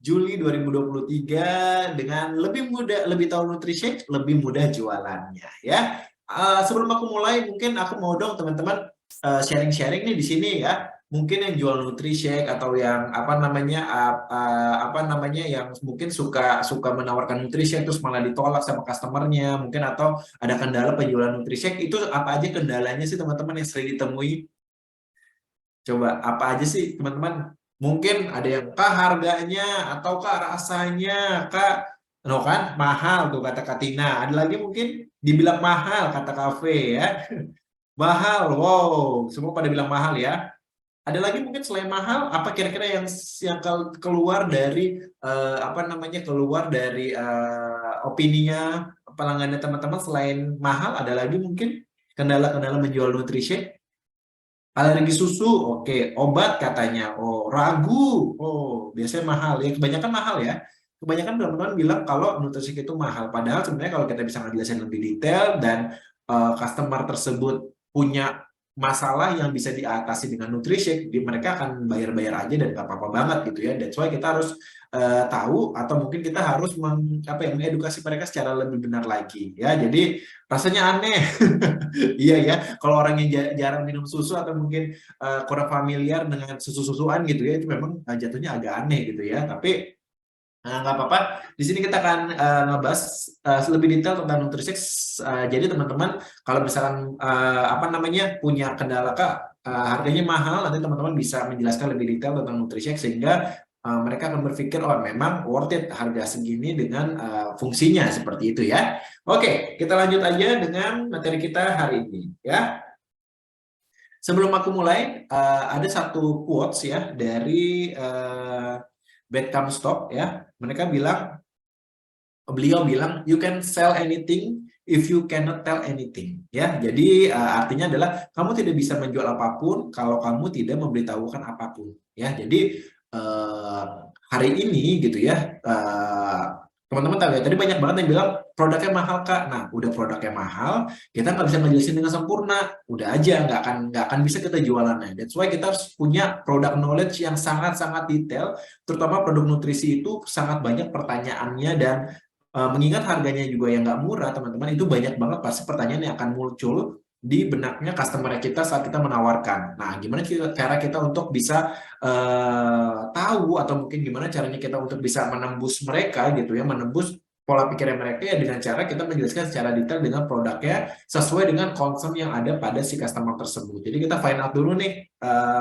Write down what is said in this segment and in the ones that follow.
Juli 2023 dengan lebih mudah, lebih tahu NutriShake, lebih mudah jualannya ya. Sebelum aku mulai, mungkin aku mau dong teman-teman sharing-sharing nih di sini ya. Mungkin yang jual NutriShake atau yang yang mungkin suka menawarkan NutriShake terus malah ditolak sama customernya, mungkin atau ada kendala penjualan NutriShake, itu apa aja kendalanya sih teman-teman yang sering ditemui? Coba apa aja sih teman-teman? Mungkin ada yang kah harganya atau kah rasanya kah, no kan mahal tuh kata Katina. Ada lagi mungkin dibilang mahal kata Cafe ya. Mahal, wow, semua pada bilang mahal ya. Ada lagi mungkin selain mahal, apa kira-kira yang keluar dari keluar dari opininya pelanggannya teman-teman selain mahal? Ada lagi mungkin kendala-kendala menjual nutrisi? Alergi susu, oke. Obat katanya, oh ragu, oh biasanya mahal ya. Kebanyakan mahal ya. Kebanyakan teman-teman bilang kalau nutrisi itu mahal. Padahal sebenarnya kalau kita bisa ngejelasin lebih detail dan customer tersebut punya masalah yang bisa diatasi dengan nutrisi, mereka akan bayar-bayar aja dan gak apa-apa banget gitu ya. That's why kita harus tahu atau mungkin kita harus mengedukasi mereka secara lebih benar lagi ya. Jadi rasanya aneh. Iya ya, kalau orang yang jarang minum susu atau mungkin kurang familiar dengan susu-susuan gitu ya, itu memang jatuhnya agak aneh gitu ya. Tapi nggak apa-apa. Di sini kita akan ngebahas lebih detail tentang nutrisi. Jadi teman-teman, kalau misalkan punya kendala kak, harganya mahal, nanti teman-teman bisa menjelaskan lebih detail tentang nutrisi sehingga mereka akan berpikir oh memang worth it harga segini dengan fungsinya seperti itu ya. Oke, kita lanjut aja dengan materi kita hari ini ya. Sebelum aku mulai, ada satu quotes ya dari Bedcam Stop ya. Beliau bilang, you can sell anything if you cannot tell anything. Ya, jadi artinya adalah kamu tidak bisa menjual apapun kalau kamu tidak memberitahukan apapun. Ya, jadi hari ini gitu ya, teman-teman tahu ya, tadi banyak banget yang bilang produknya mahal kak. Nah, udah produknya mahal, kita nggak bisa ngejelasin dengan sempurna. Udah aja, nggak akan bisa kita jualannya. That's why kita harus punya product knowledge yang sangat-sangat detail, terutama produk nutrisi itu sangat banyak pertanyaannya dan mengingat harganya juga yang nggak murah, teman-teman, itu banyak banget pasti pertanyaan yang akan muncul di benaknya customer kita saat kita menawarkan. Nah, gimana cara kita untuk bisa tahu atau mungkin gimana caranya kita untuk bisa menembus mereka gitu ya, menembus pola pikirnya mereka ya dengan cara kita menjelaskan secara detail dengan produknya sesuai dengan concern yang ada pada si customer tersebut. Jadi kita find out dulu nih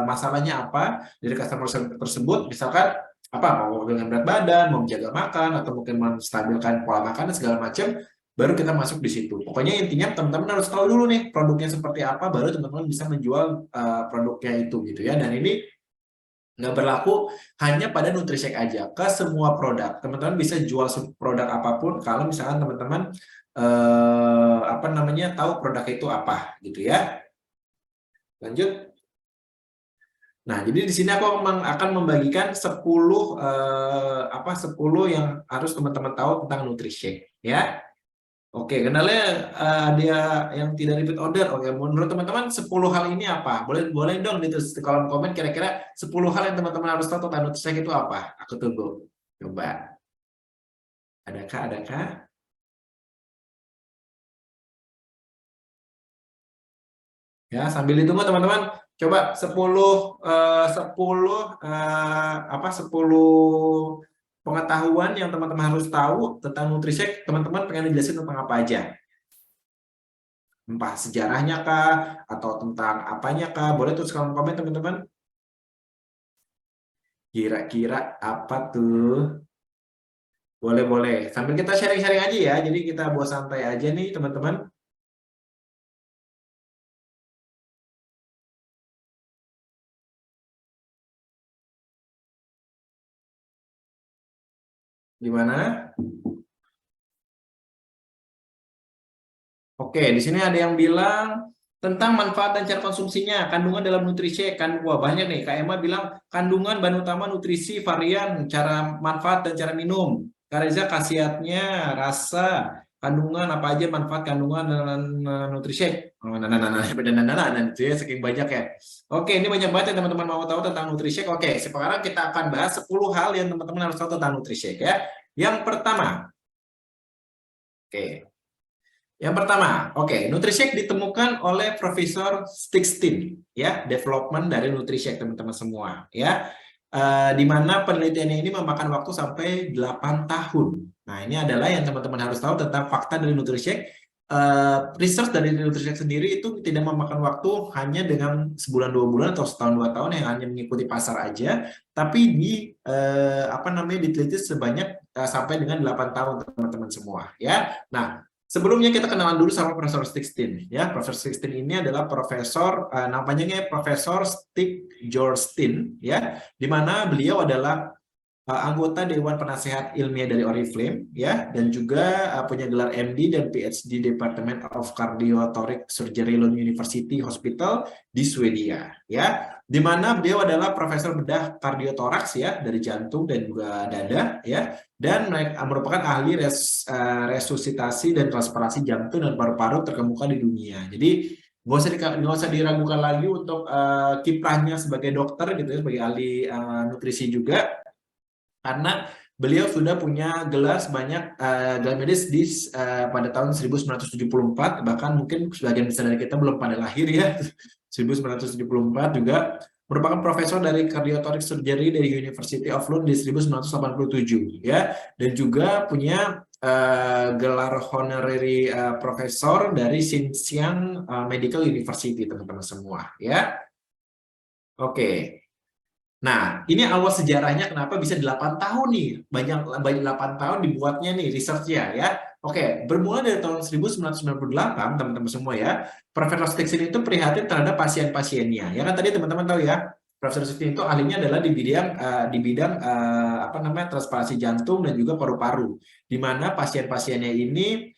masalahnya apa dari customer tersebut, misalkan mau dengan berat badan, mau menjaga makan, atau mungkin menstabilkan pola makan dan segala macam, baru kita masuk di situ. Pokoknya intinya teman-teman harus tahu dulu nih produknya seperti apa, baru teman-teman bisa menjual produknya itu gitu ya. Dan ini nggak berlaku hanya pada NutriShake aja, ke semua produk. Teman-teman bisa jual produk apapun kalau misalkan teman-teman tahu produknya itu apa gitu ya. Lanjut. Nah, jadi di sini aku akan membagikan 10 yang harus teman-teman tahu tentang NutriShake ya. Oke, kendalanya dia yang tidak repeat order. Oke, menurut teman-teman 10 hal ini apa? Boleh boleh dong ditulis di kolom komen kira-kira 10 hal yang teman-teman harus tahu tentang NutriShake itu apa? Aku tunggu. Coba. Adakah? Adakah? Ya, sambil ditunggu teman-teman, coba 10 pengetahuan yang teman-teman harus tahu tentang NutriShake. Teman-teman pengen dijelasin tentang apa aja? Entah sejarahnya kah atau tentang apanya kah? Boleh tulis kolom komen teman-teman. Kira-kira apa tuh? Boleh-boleh. Sambil kita sharing-sharing aja ya. Jadi kita buat santai aja nih teman-teman. Gimana? Oke, di sini ada yang bilang tentang manfaat dan cara konsumsinya, kandungan dalam nutrisi, wah banyak nih. Kak Emma bilang kandungan bahan utama nutrisi, varian, cara manfaat dan cara minum. Kak Reza khasiatnya, rasa, kandungan apa aja manfaat kandungan Nutrisek. Itu ya saking banyak ya. Oke, ini banyak banget yang teman-teman mau tahu tentang Nutrisek. Oke, sekarang kita akan bahas 10 hal yang teman-teman harus tahu tentang Nutrisek ya. Yang pertama, Nutrisek ditemukan oleh Profesor Stickstein, ya, development dari Nutrisek teman-teman semua, ya. Di mana penelitiannya ini memakan waktu sampai 8 tahun. Nah, ini adalah yang teman-teman harus tahu tentang fakta dari Nutrisek. Research dari Nutrisek sendiri itu tidak memakan waktu hanya dengan sebulan 2 bulan atau setahun 2 tahun yang hanya mengikuti pasar aja, tapi diteliti sebanyak sampai dengan 8 tahun teman-teman semua, ya. Nah, sebelumnya kita kenalan dulu sama Profesor Stickstein, ya. Profesor Stickstein ini adalah profesor, namanya Profesor Stick Jorstein, ya, di mana beliau adalah anggota Dewan Penasehat Ilmiah dari Oriflame, ya, dan juga punya gelar MD dan PhD Department of Cardiothoracic Surgery Lund University Hospital di Swedia, ya, di mana beliau adalah profesor bedah kardiotoraks, ya, dari jantung dan juga dada, ya, dan merupakan ahli resusitasi dan transplantasi jantung dan paru-paru terkemuka di dunia. Jadi nggak usah diragukan lagi untuk kiprahnya sebagai dokter gitu ya, sebagai ahli nutrisi juga, karena beliau sudah punya gelar sebanyak gelar medis pada tahun 1974, bahkan mungkin sebagian besar dari kita belum pada lahir ya. 1974 juga merupakan profesor dari Cardiothoracic Surgery dari University of Lund di 1987, ya, dan juga punya gelar honorary profesor dari Xinjiang Medical University teman-teman semua, ya. Oke. Nah, ini awal sejarahnya kenapa bisa 8 tahun nih. Banyak 8 tahun dibuatnya nih research-nya, ya. Oke, bermula dari tahun 1998, teman-teman semua ya. Profesor Stickstein itu prihatin terhadap pasien-pasiennya. Ya kan tadi teman-teman tahu ya, Profesor Stickstein itu ahlinya adalah di bidang transplantasi jantung dan juga paru-paru. Di mana pasien-pasiennya ini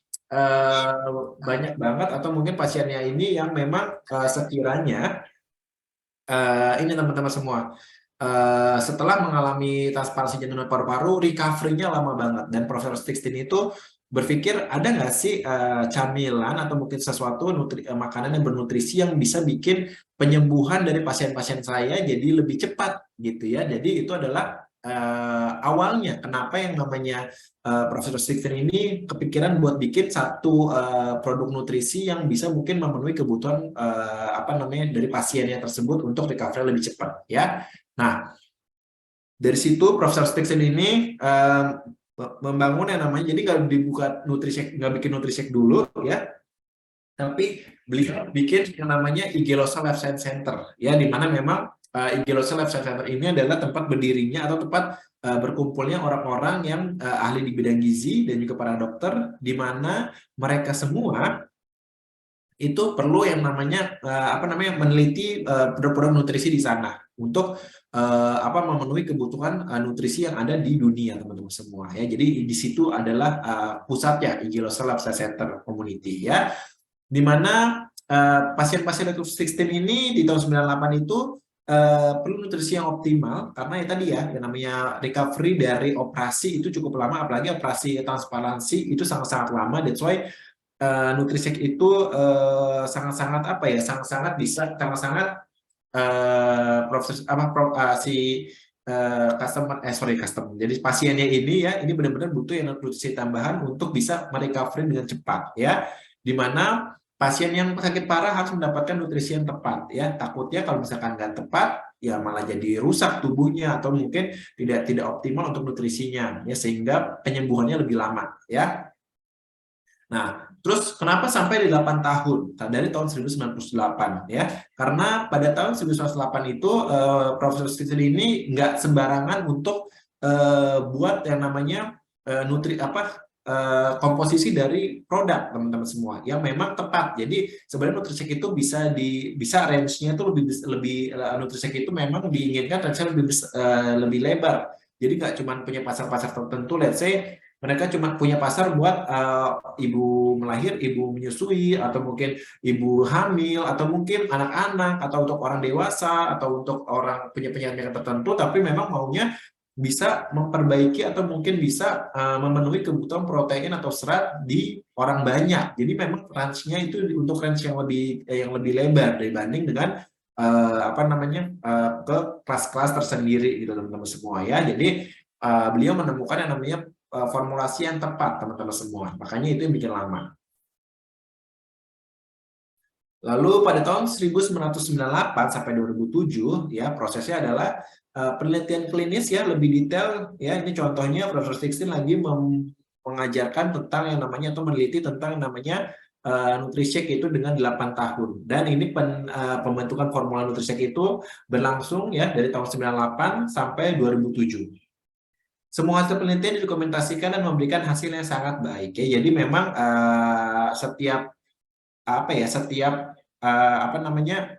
banyak banget, atau mungkin pasiennya ini yang memang sekiranya ini teman-teman semua, setelah mengalami transplantasi jantung dan paru-paru, recovery-nya lama banget. Dan Profesor Stickstein itu berpikir, ada nggak sih camilan atau mungkin sesuatu makanan yang bernutrisi yang bisa bikin penyembuhan dari pasien-pasien saya jadi lebih cepat gitu ya. Jadi itu adalah awalnya kenapa yang namanya Profesor Stickstein ini kepikiran buat bikin satu produk nutrisi yang bisa mungkin memenuhi kebutuhan dari pasiennya tersebut untuk recovery lebih cepat, ya. Nah, dari situ Profesor Stickstein ini membangun yang namanya, jadi nggak dibuka Nutrisek, nggak bikin Nutrisek dulu, ya, tapi beliau bikin yang namanya Igelosa Life Science Center, ya, di mana memang Igelosa Life Science Center ini adalah tempat berdirinya atau tempat berkumpulnya orang-orang yang ahli di bidang gizi dan juga para dokter, di mana mereka semua itu perlu yang namanya meneliti produk-produk nutrisi di sana untuk memenuhi kebutuhan nutrisi yang ada di dunia teman-teman semua, ya. Jadi di situ adalah pusatnya Igelosa Life Science Center Community, ya, di mana pasien-pasien Stickstein ini di tahun 98 itu perlu nutrisi yang optimal, karena ya tadi ya, yang namanya recovery dari operasi itu cukup lama, apalagi operasi transplantasi itu sangat-sangat lama. That's why Nutrisek itu sangat-sangat jadi pasiennya ini ya, ini benar-benar butuh yang nutrisi tambahan untuk bisa merecovery dengan cepat, ya, dimana pasien yang sakit parah harus mendapatkan nutrisi yang tepat, ya. Takutnya kalau misalkan nggak tepat, ya malah jadi rusak tubuhnya atau mungkin tidak optimal untuk nutrisinya, ya, sehingga penyembuhannya lebih lama, ya. Nah, terus kenapa sampai di 8 tahun? Dari tahun 1998, ya. Karena pada tahun 1998 itu Profesor Stickstein ini nggak sembarangan untuk buat yang namanya komposisi dari produk teman-teman semua yang memang tepat. Jadi sebenarnya Nutrisek itu bisa range-nya itu lebih Nutrisek itu memang diinginkan range-nya lebih lebar. Jadi nggak cuma punya pasar-pasar tertentu, let's say mereka cuma punya pasar buat ibu melahir, ibu menyusui, atau mungkin ibu hamil, atau mungkin anak-anak, atau untuk orang dewasa, atau untuk orang punya penyakit tertentu, tapi memang maunya bisa memperbaiki atau mungkin bisa memenuhi kebutuhan protein atau serat di orang banyak. Jadi memang range-nya itu untuk range yang lebih lebar dibanding dengan apa namanya ke kelas-kelas tersendiri gitu teman-teman semua ya. Jadi beliau menemukan yang namanya formulasi yang tepat teman-teman semua. Makanya itu yang bikin lama. Lalu pada tahun 1998 sampai 2007 ya prosesnya adalah penelitian klinis ya lebih detail ya. Ini contohnya Profesor Sixteen lagi mengajarkan tentang yang namanya atau meneliti tentang yang namanya Nutrisek itu dengan 8 tahun. Dan ini pembentukan formula Nutrisek itu berlangsung ya dari tahun 98 sampai 2007. Semua hasil penelitian didokumentasikan dan memberikan hasil yang sangat baik ya. Jadi memang setiap apa namanya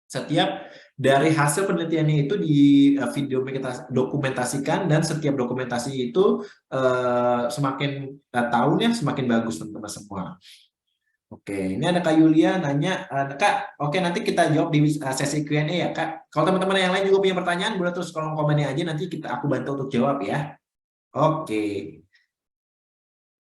setiap dari hasil penelitiannya itu di video kita dokumentasikan, dan setiap dokumentasi itu semakin tahun ya semakin bagus teman-teman semua. Oke, ini ada Kak Yulia nanya, Kak, oke nanti kita jawab di sesi Q&A ya Kak. Kalau teman-teman yang lain juga punya pertanyaan, boleh terus kolom komennya aja, nanti aku bantu untuk jawab ya. Oke.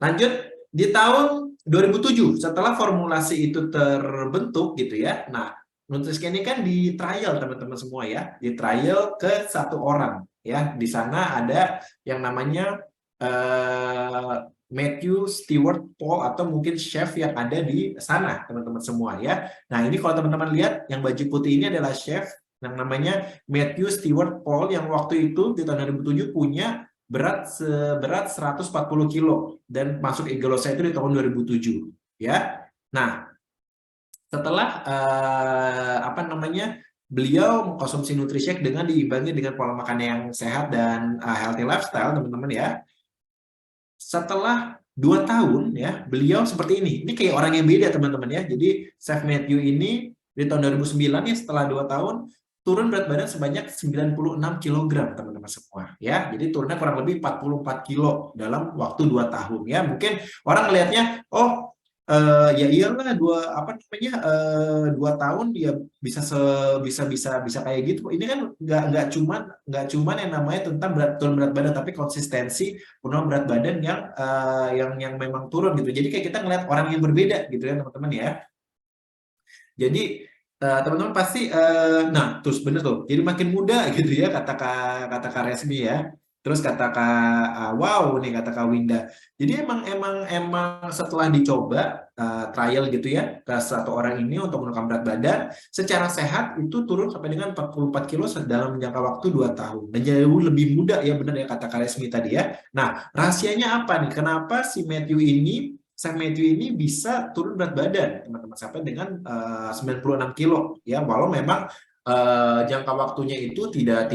Lanjut, di tahun 2007 setelah formulasi itu terbentuk gitu ya. Nah, Nutriscan ini kan di trial teman-teman semua ya, di trial ke 1 orang ya. Di sana ada yang namanya Matthew Stewart Paul atau mungkin chef yang ada di sana teman-teman semua ya. Nah, ini kalau teman-teman lihat yang baju putih ini adalah chef yang namanya Matthew Stewart Paul yang waktu itu di tahun 2007 punya berat 140 kilo dan masuk Igalosa itu di tahun 2007 ya. Nah, setelah apa namanya beliau mengkonsumsi Nutrisek dengan diimbangi dengan pola makan yang sehat dan healthy lifestyle teman-teman ya. Setelah 2 tahun ya beliau seperti ini kayak orang yang beda teman-teman ya. Jadi Chef Matthew ini di tahun 2009 ya setelah 2 tahun turun berat badan sebanyak 96 kg teman-teman semua ya. Jadi turunnya kurang lebih 44 kilo dalam waktu 2 tahun ya. Mungkin orang melihatnya ya iyalah 2 tahun dia bisa kayak gitu. Ini kan nggak cuman yang namanya tentang turun berat badan, tapi konsistensi penurunan berat badan yang memang turun gitu. Jadi kayak kita ngeliat orang yang berbeda gitu ya teman-teman ya. Jadi teman-teman pasti nah terus bener tuh jadi makin muda gitu ya kata Kak Resmi ya. Terus kata Kak wow nih kata Kak Winda. Jadi emang setelah dicoba trial gitu ya ke 1 orang ini untuk menurunkan berat badan secara sehat itu turun sampai dengan 44 kilo dalam jangka waktu 2 tahun dan jauh lebih muda ya, benar ya kata Kak Resmi tadi ya. Nah rahasianya apa nih kenapa si Matthew ini bisa turun berat badan teman-teman sampai dengan 96 kilo ya, walau memang jangka waktunya itu tidak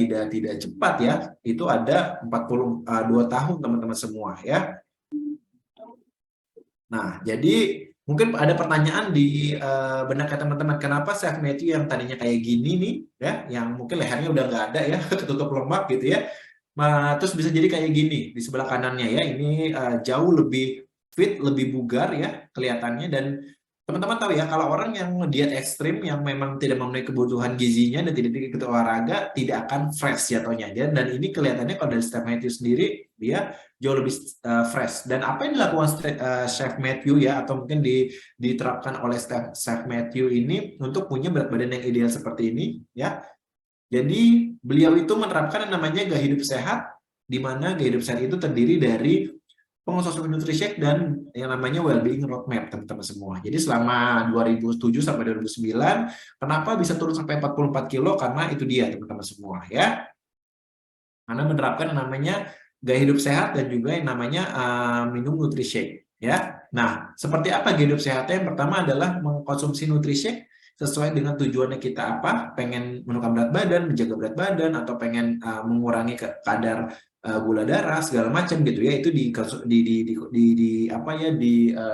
cepat ya, itu ada 42 tahun teman-teman semua ya. Nah jadi mungkin ada pertanyaan di benak teman-teman, kenapa Chef Matthew yang tadinya kayak gini nih ya, yang mungkin lehernya udah nggak ada ya ketutup lemak gitu ya, terus bisa jadi kayak gini di sebelah kanannya ya, ini jauh lebih fit, lebih bugar ya kelihatannya. Dan teman-teman tahu ya kalau orang yang diet ekstrim yang memang tidak memenuhi kebutuhan gizinya dan tidak ikut olahraga tidak akan fresh jatuhnya ya. Dan ini kelihatannya kalau dari Chef Matthew sendiri dia jauh lebih fresh. Dan apa yang dilakukan Chef Matthew ya, atau mungkin diterapkan oleh Chef Matthew ini untuk punya berat badan yang ideal seperti ini ya. Jadi beliau itu menerapkan yang namanya gaya hidup sehat, di mana gaya hidup sehat itu terdiri dari pengonsumsi Nutrisek dan yang namanya well-being roadmap teman-teman semua. Jadi selama 2007 sampai 2009, kenapa bisa turun sampai 44 kilo? Karena itu dia teman-teman semua ya. Karena menerapkan yang namanya gaya hidup sehat dan juga yang namanya minum Nutrisek ya. Nah, seperti apa gaya hidup sehatnya? Yang pertama adalah mengkonsumsi Nutrisek sesuai dengan tujuannya kita apa, pengen menurunkan berat badan, menjaga berat badan, atau pengen mengurangi kadar gula darah segala macam gitu ya, itu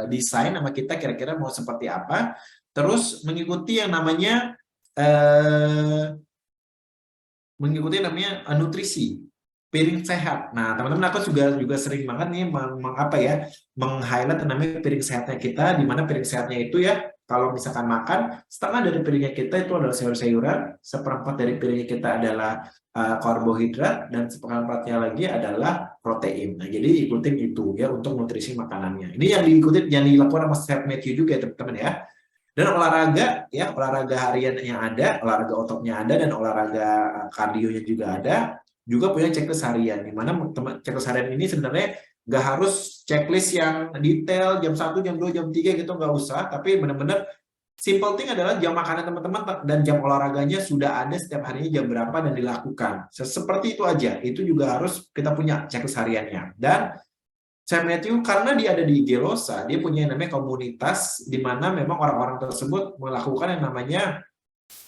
desain sama kita kira-kira mau seperti apa, terus mengikuti yang namanya nutrisi piring sehat. Nah teman-teman aku juga sering banget nih meng-highlight namanya piring sehatnya kita, di mana piring sehatnya itu ya kalau misalkan makan, setengah dari piringnya kita itu adalah sayur-sayuran, seperempat dari piringnya kita adalah karbohidrat, dan seperempatnya lagi adalah protein. Nah, jadi ikutin itu ya untuk nutrisi makanannya. Ini yang diikutin, yang dilakukan sama Chef Matthew juga ya teman-teman ya. Dan olahraga ya, olahraga harian yang ada, olahraga ototnya ada, dan olahraga kardionya juga ada. Juga punya checklist harian, di mana checklist harian ini sebenarnya nggak harus checklist yang detail jam 1, jam 2, jam 3 gitu, nggak usah, tapi benar-benar simple thing adalah jam makannya teman-teman dan jam olahraganya sudah ada setiap harinya jam berapa dan dilakukan. Seperti itu aja, itu juga harus kita punya checklist hariannya. Dan Chef Matthew karena dia ada di Gelosa, dia punya yang namanya komunitas di mana memang orang-orang tersebut melakukan yang namanya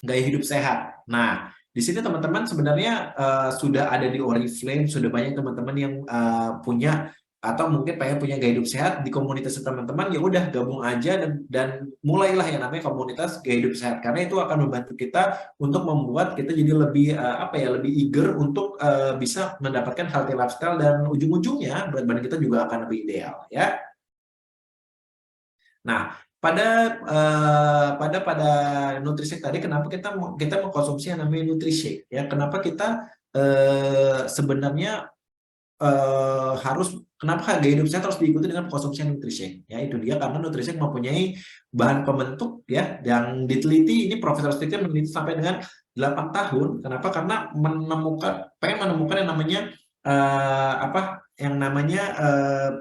gaya hidup sehat. Nah, di sini teman-teman sebenarnya sudah ada di Oriflame, sudah banyak teman-teman yang punya atau mungkin pengen punya gaya hidup sehat di komunitas teman-teman, ya udah gabung aja dan mulailah yang namanya komunitas gaya hidup sehat, karena itu akan membantu kita untuk membuat kita jadi lebih lebih eager untuk bisa mendapatkan healthy lifestyle, dan ujung-ujungnya berat badan kita juga akan lebih ideal ya. Nah, pada Nutrisek tadi, kenapa kita mengkonsumsi yang namanya Nutrisek ya? Kenapa kita sebenarnya kenapa gaya hidup sehat harus diikuti dengan konsumsi Nutrisek? Ya, itu dia, karena Nutrisek mempunyai bahan pembentuk ya yang diteliti, ini Profesor Stickler meneliti sampai dengan 8 tahun. Kenapa? Karena pengen menemukan yang namanya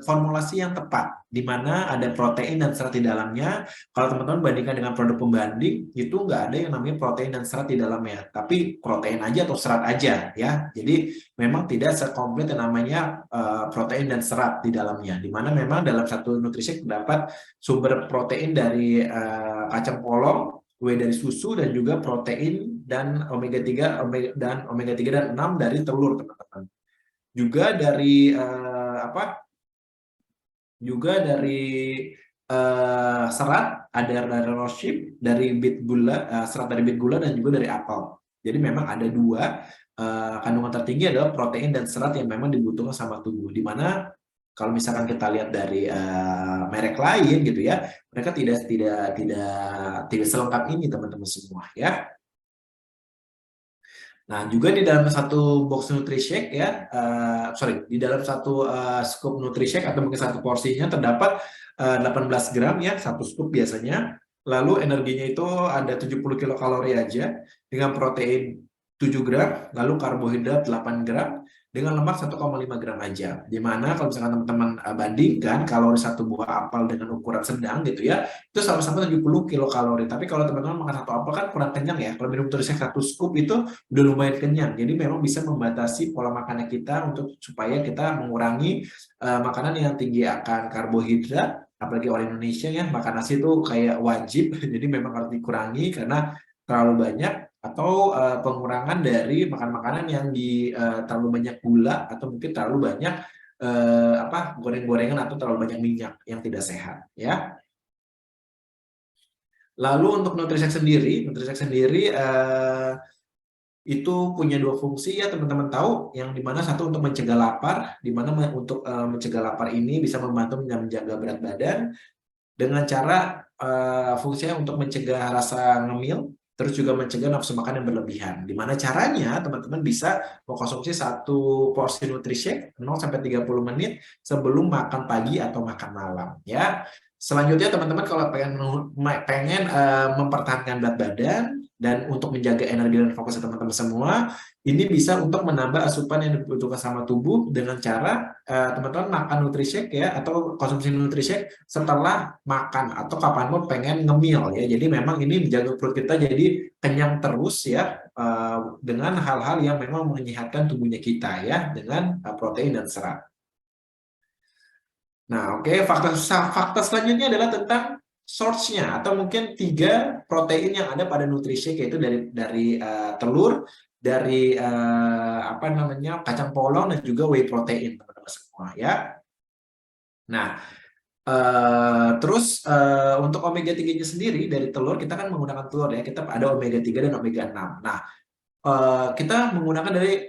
formulasi yang tepat, di mana ada protein dan serat di dalamnya. Kalau teman-teman bandingkan dengan produk pembanding, itu nggak ada yang namanya protein dan serat di dalamnya, tapi protein aja atau serat aja ya. Jadi memang tidak sekomplit yang namanya protein dan serat di dalamnya, di mana memang dalam satu Nutrisek terdapat sumber protein dari kacang polong, whey dari susu, dan juga protein dan omega 3 dan 6 dari telur, teman-teman. Juga dari serat ada dari rosehip, dari bit gula, serat dari bit gula, dan juga dari apel. Jadi memang ada dua kandungan tertinggi adalah protein dan serat yang memang dibutuhkan sama tubuh. Dimana kalau misalkan kita lihat dari merek lain gitu ya, mereka tidak selengkap ini teman-teman semua ya. Nah, juga di dalam satu box Nutrisek ya, di dalam satu scoop Nutrisek atau mungkin satu porsinya terdapat 18 gram ya, satu scoop biasanya. Lalu energinya itu ada 70 kilokalori aja, dengan protein 7 gram, lalu karbohidrat 8 gram, dengan lemak 1,5 gram aja. Dimana kalau misalkan teman-teman bandingkan kalori satu buah apel dengan ukuran sedang gitu ya, itu sama-sama 70 kilokalori. Tapi kalau teman-teman makan satu apel kan kurang kenyang ya. Kalau minum Nutrisek satu scoop itu udah lumayan kenyang. Jadi memang bisa membatasi pola makannya kita untuk supaya kita mengurangi makanan yang tinggi akan karbohidrat. Apalagi orang Indonesia ya, makan nasi itu kayak wajib. Jadi memang harus dikurangi karena terlalu banyak, atau pengurangan dari makan makanan yang terlalu banyak gula, atau mungkin terlalu banyak goreng-gorengan, atau terlalu banyak minyak yang tidak sehat ya. Lalu untuk Nutrisek sendiri itu punya dua fungsi ya, teman-teman tahu, yang dimana satu untuk mencegah lapar, dimana untuk mencegah lapar ini bisa membantu menjaga berat badan dengan cara fungsinya untuk mencegah rasa ngemil, terus juga mencegah nafsu makan yang berlebihan. Dimana caranya teman-teman bisa mengkonsumsi satu porsi Nutrisek 0-30 menit sebelum makan pagi atau makan malam ya. Selanjutnya teman-teman kalau pengen mempertahankan berat badan dan untuk menjaga energi dan fokus teman-teman semua, ini bisa untuk menambah asupan yang dibutuhkan sama tubuh dengan cara teman-teman makan Nutrisek ya, atau konsumsi Nutrisek setelah makan atau kapanpun pengen ngemil ya. Jadi memang ini menjaga perut kita jadi kenyang terus ya, dengan hal-hal yang memang menyehatkan tubuhnya kita ya, dengan protein dan serat. Nah, oke, fakta selanjutnya adalah tentang source-nya, atau mungkin 3 protein yang ada pada Nutrisek, yaitu dari telur, dari kacang polong, dan juga whey protein, teman-teman semua ya. Nah, terus untuk omega 3-nya sendiri dari telur, kita kan menggunakan telur ya, kita ada omega 3 dan omega 6. Nah, kita menggunakan dari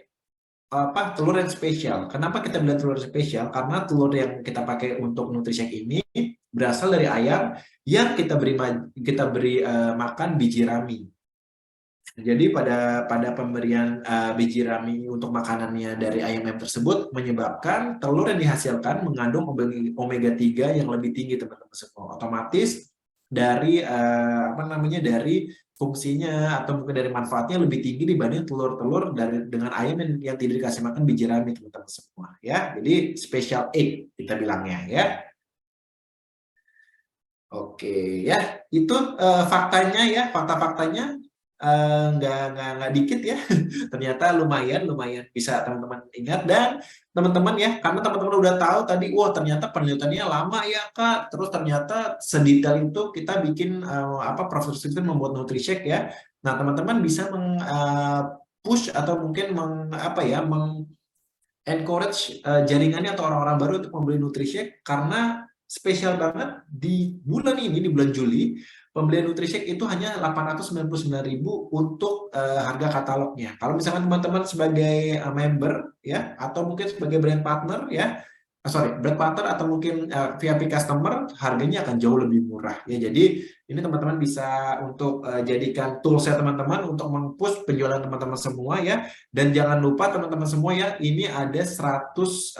telur yang spesial. Kenapa kita bilang telur spesial? Karena telur yang kita pakai untuk Nutrisek ini berasal dari ayam yang kita beri makan biji rami. Jadi pada pemberian biji rami untuk makanannya dari ayam tersebut menyebabkan telur yang dihasilkan mengandung omega 3 yang lebih tinggi teman-teman semua. Otomatis dari dari fungsinya atau mungkin dari manfaatnya lebih tinggi dibanding telur-telur dengan ayam yang tidak dikasih makan biji rami teman-teman semua ya. Jadi special egg kita bilangnya ya. Oke ya, itu faktanya ya, fakta-faktanya nggak dikit ya. Ternyata lumayan bisa teman-teman ingat dan teman-teman ya, karena teman-teman udah tahu tadi, wah ternyata penelitiannya lama ya Kak. Terus ternyata sedetail itu kita bikin Profesor Steven membuat NutriShake ya. Nah teman-teman bisa push atau mungkin encourage jaringannya atau orang-orang baru untuk membeli NutriShake karena spesial banget di bulan ini, di bulan Juli, pembelian NutriShake itu hanya 899.000 untuk harga katalognya. Kalau misalkan teman-teman sebagai member ya atau mungkin sebagai brand partner ya, brand partner atau mungkin VIP customer, harganya akan jauh lebih murah ya. Jadi ini teman-teman bisa untuk jadikan tools ya teman-teman untuk meng-push penjualan teman-teman semua ya. Dan jangan lupa teman-teman semua ya, ini ada 100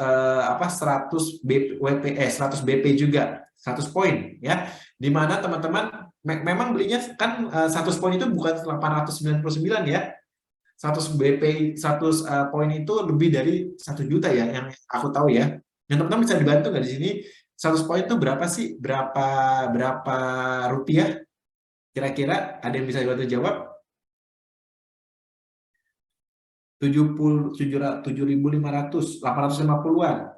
BP juga, 100 poin ya. Dimana teman-teman memang belinya kan 100 poin itu bukan 899 ya. 100 BP 100 poin itu lebih dari 1 juta ya yang aku tahu ya. Yang teman-teman bisa dibantu nggak di sini? 100 poin itu berapa sih? Berapa rupiah? Kira-kira ada yang bisa dibantu jawab? 7.500, 850-an.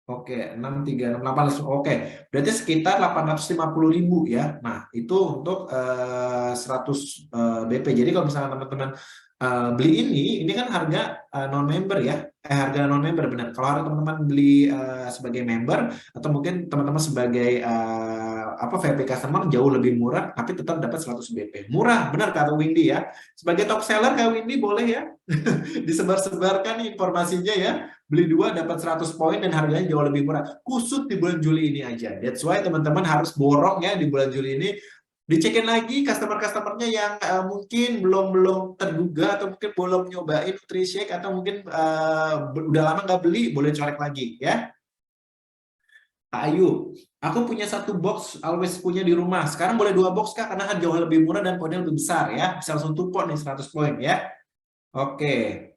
Oke, 636 oke. Berarti sekitar 850.000 ya. Nah, itu untuk 100 BP. Jadi kalau misalnya teman-teman beli ini kan harga non-member ya. Harga non-member benar. Kalau harga teman-teman beli sebagai member atau mungkin teman-teman sebagai VIP customer jauh lebih murah, tapi tetap dapat 100 BP. Murah, benar kata Windy ya. Sebagai top seller Kak Windy boleh ya disebar-sebarkan informasinya ya. Beli 2 dapat 100 poin dan harganya jauh lebih murah. Khusus di bulan Juli ini aja. That's why teman-teman harus borong ya di bulan Juli ini. Dicekin lagi customer-customernya yang mungkin belum terduga atau mungkin belum nyobain NutriShake atau mungkin udah lama nggak beli, boleh colek lagi ya. Kak Ayu, aku punya 1 box, always punya di rumah. Sekarang boleh 2 box Kak, karena jauh lebih murah dan poinnya lebih besar ya. Bisa langsung tumpuk nih 100 poin ya. Oke.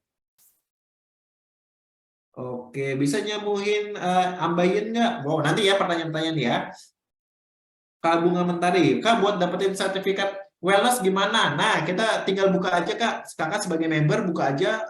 Oke, bisa nyambungin ambahin nggak? Oh, nanti ya pertanyaan-pertanyaan ya. Kak Bunga Mentari, Kak buat dapetin sertifikat wellness gimana? Nah, kita tinggal buka aja Kak. Kakak sebagai member buka aja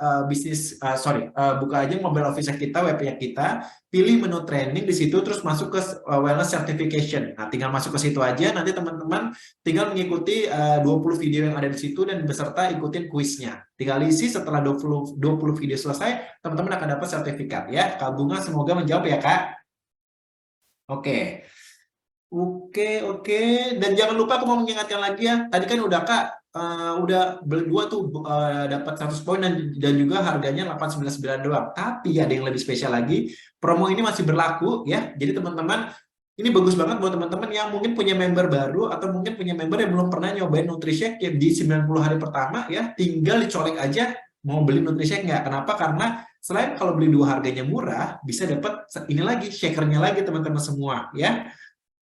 buka aja mobile office kita, webnya kita, pilih menu training di situ, terus masuk ke wellness certification. Nah, tinggal masuk ke situ aja. Nanti teman-teman tinggal mengikuti 20 video yang ada di situ dan beserta ikutin kuisnya. Tinggal isi setelah 20 video selesai, teman-teman akan dapat sertifikat ya. Kak Bunga semoga menjawab ya Kak. Oke. Oke. Dan jangan lupa aku mau mengingatkan lagi ya. Tadi kan udah Kak, udah beli 2 tuh dapat 100 poin dan juga harganya 899 doang. Tapi ada yang lebih spesial lagi. Promo ini masih berlaku ya. Jadi teman-teman, ini bagus banget buat teman-teman yang mungkin punya member baru atau mungkin punya member yang belum pernah nyobain NutriShake ya, di 90 hari pertama ya. Tinggal dicolek aja mau beli NutriShake nggak. Kenapa? Karena selain kalau beli 2 harganya murah, bisa dapat ini lagi, shakernya lagi teman-teman semua ya.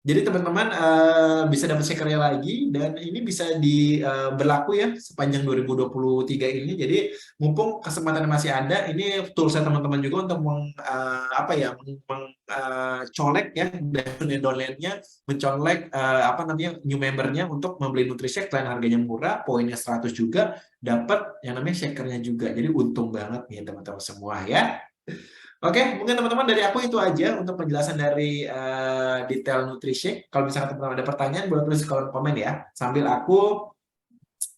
Jadi teman-teman bisa dapat shakernya lagi dan ini bisa berlaku ya sepanjang 2023 ini. Jadi mumpung kesempatan masih ada, ini toolsnya teman-teman juga untuk colek ya downline-nya, mencolek new membernya untuk membeli NutriShake selain harganya murah, poinnya 100 juga, dapat yang namanya shakernya juga. Jadi untung banget nih teman-teman semua ya. Oke, mungkin teman-teman dari aku itu aja untuk penjelasan dari detail NutriShake. Kalau misalkan teman-teman ada pertanyaan, boleh tulis di kolom komen ya. Sambil aku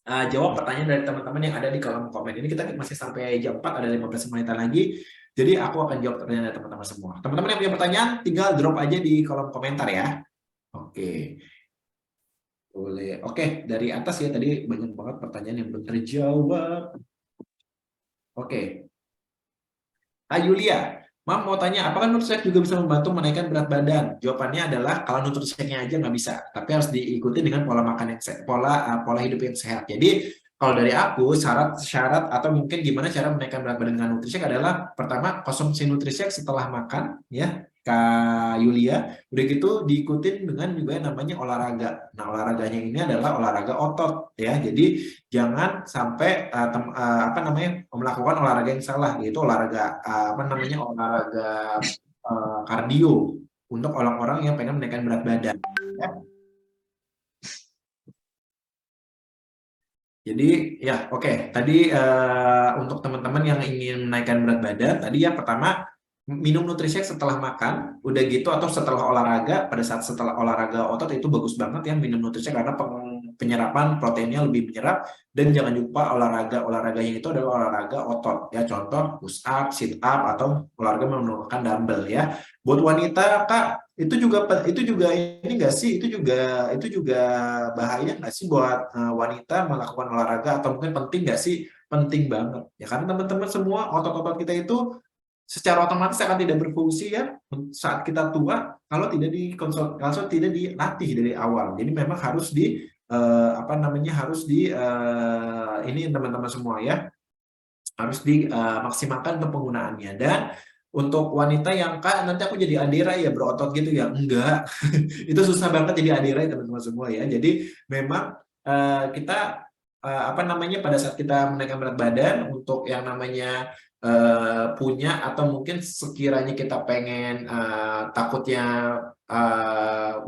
jawab pertanyaan dari teman-teman yang ada di kolom komen. Ini kita masih sampai jam 4, ada 15 menitan lagi. Jadi aku akan jawab pertanyaan dari teman-teman semua. Teman-teman yang punya pertanyaan, tinggal drop aja di kolom komentar ya. Oke. Boleh. Oke, dari atas ya, tadi banyak banget pertanyaan yang belum terjawab. Oke. Yulia, Mam mau tanya, apakah Nutrisek juga bisa membantu menaikkan berat badan? Jawabannya adalah kalau Nutriseknya aja nggak bisa, tapi harus diikuti dengan pola makan yang pola hidup yang sehat. Jadi kalau dari aku syarat atau mungkin gimana cara menaikkan berat badan dengan Nutrisek adalah pertama konsumsi Nutrisek setelah makan, ya Kak Yulia. Udah gitu diikutin dengan juga yang namanya olahraga. Nah olahraganya ini adalah olahraga otot, ya. Jadi jangan sampai apa namanya melakukan olahraga yang salah, yaitu olahraga apa namanya olahraga kardio untuk orang-orang yang pengen menaikkan berat badan, ya. Jadi ya oke. Tadi untuk teman-teman yang ingin menaikkan berat badan, tadi ya pertama minum Nutrisek setelah makan, udah gitu atau setelah olahraga, pada saat setelah olahraga otot itu bagus banget ya minum Nutrisek karena penyerapan proteinnya lebih menyerap, dan jangan lupa olahraganya itu adalah olahraga otot ya, contoh push up, sit up atau olahraga menggunakan dumbbell ya. Buat wanita Kak, itu juga ini enggak sih, itu juga bahaya nggak sih buat wanita melakukan olahraga, atau mungkin penting nggak sih? Penting banget ya, karena teman-teman semua otot-otot kita itu secara otomatis akan tidak berfungsi ya saat kita tua kalau tidak dilatih dari awal. Jadi memang harus apa namanya harus ini teman-teman semua ya, harus dimaksimalkan untuk penggunaannya. Dan untuk wanita yang Kak nanti aku jadi adira ya berotot gitu ya, enggak. Itu susah banget jadi adira ya teman-teman semua ya. Jadi memang kita apa namanya pada saat kita menaikkan berat badan, untuk yang namanya punya atau mungkin sekiranya kita pengen takutnya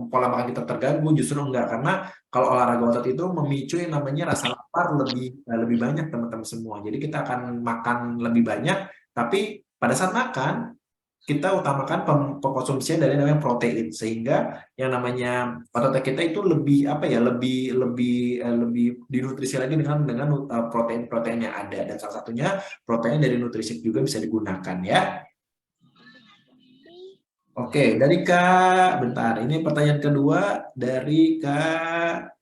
pola makan kita terganggu, justru enggak, karena kalau olahraga otot itu memicu yang namanya rasa lapar lebih banyak teman-teman semua. Jadi kita akan makan lebih banyak, tapi pada saat makan kita utamakan pengkonsumsian dari namanya protein, sehingga yang namanya otot kita itu lebih apa ya, lebih dinutrisi lagi dengan protein-protein yang ada, dan salah satunya protein dari Nutrisek juga bisa digunakan ya. Oke, dari Kak, bentar, ini pertanyaan kedua dari Kak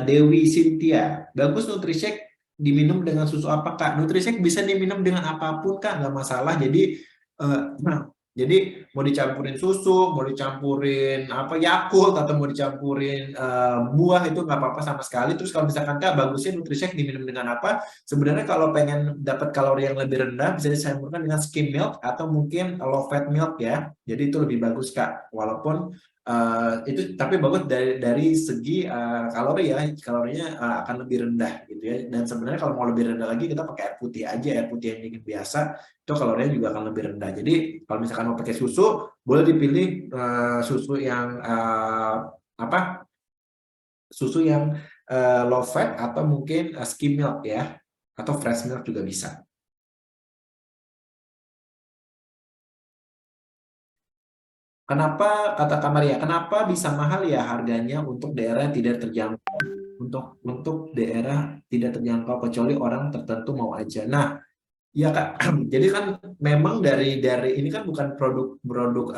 Dewi Cynthia. Bagus Nutrisek diminum dengan susu apa Kak? Nutrisek bisa diminum dengan apapun Kak, nggak masalah. Jadi mau dicampurin susu, mau dicampurin apa Yakult, atau mau dicampurin buah, itu nggak apa-apa sama sekali. Terus kalau misalkan Kak bagusnya Nutrisek diminum dengan apa? Sebenarnya kalau pengen dapat kalori yang lebih rendah bisa dicampurkan dengan skim milk atau mungkin low fat milk ya. Jadi itu lebih bagus Kak. Walaupun itu tapi bagus dari segi kalori ya, kalorinya akan lebih rendah gitu ya. Dan sebenarnya kalau mau lebih rendah lagi kita pakai air putih aja, air putih yang dingin biasa, itu kalorinya juga akan lebih rendah. Jadi kalau misalkan mau pakai susu, boleh dipilih susu yang apa, susu yang low fat atau mungkin skim milk ya, atau fresh milk juga bisa. Kenapa, kata Kak Maria, kenapa bisa mahal ya harganya untuk daerah yang tidak terjangkau? Untuk daerah tidak terjangkau kecuali orang tertentu mau aja. Nah, ya Kak, jadi kan memang dari ini kan bukan produk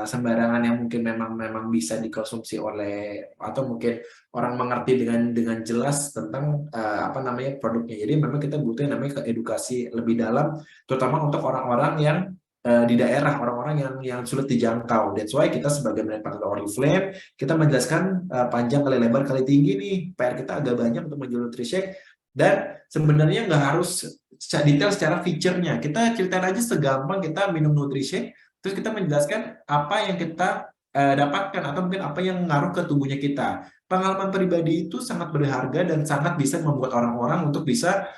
sembarangan yang mungkin memang bisa dikonsumsi oleh, atau mungkin orang mengerti dengan jelas tentang apa namanya produknya. Jadi memang kita butuh yang namanya edukasi lebih dalam, terutama untuk orang-orang yang di daerah, orang-orang yang sulit dijangkau. That's why kita sebagai brand partner Oriflame, kita menjelaskan panjang kali lebar kali tinggi nih. PR kita agak banyak untuk menjual Nutrisek, dan sebenarnya nggak harus secara detail secara feature-nya. Kita ceritain aja segampang kita minum Nutrisek, terus kita menjelaskan apa yang kita dapatkan atau mungkin apa yang ngaruh ke tubuhnya kita. Pengalaman pribadi itu sangat berharga dan sangat bisa membuat orang-orang untuk bisa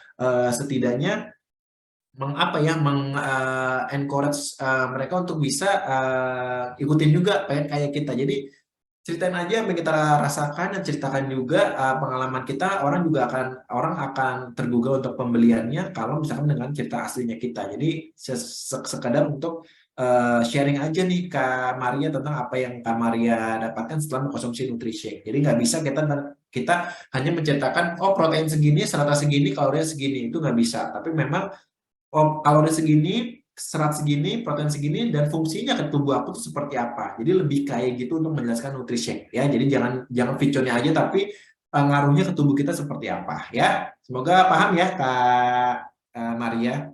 setidaknya encourage mereka untuk bisa ikutin juga pengen kayak kita. Jadi ceritain aja apa yang kita rasakan, dan ceritakan juga pengalaman kita, orang akan tergugah untuk pembeliannya kalau misalkan dengan cerita aslinya kita. Jadi sekadar untuk sharing aja nih Kak Maria tentang apa yang Kak Maria dapatkan setelah mengkonsumsi Nutrisek. Jadi nggak bisa kita hanya menceritakan oh protein segini, serata segini, kalori segini, itu nggak bisa. Tapi memang oh kalori segini, serat segini, protein segini, dan fungsinya ke tubuh aku tuh seperti apa. Jadi lebih kayak gitu untuk menjelaskan Nutrisek ya. Jadi jangan fiturnya aja, tapi ngaruhnya ke tubuh kita seperti apa ya. Semoga paham ya Kak Maria.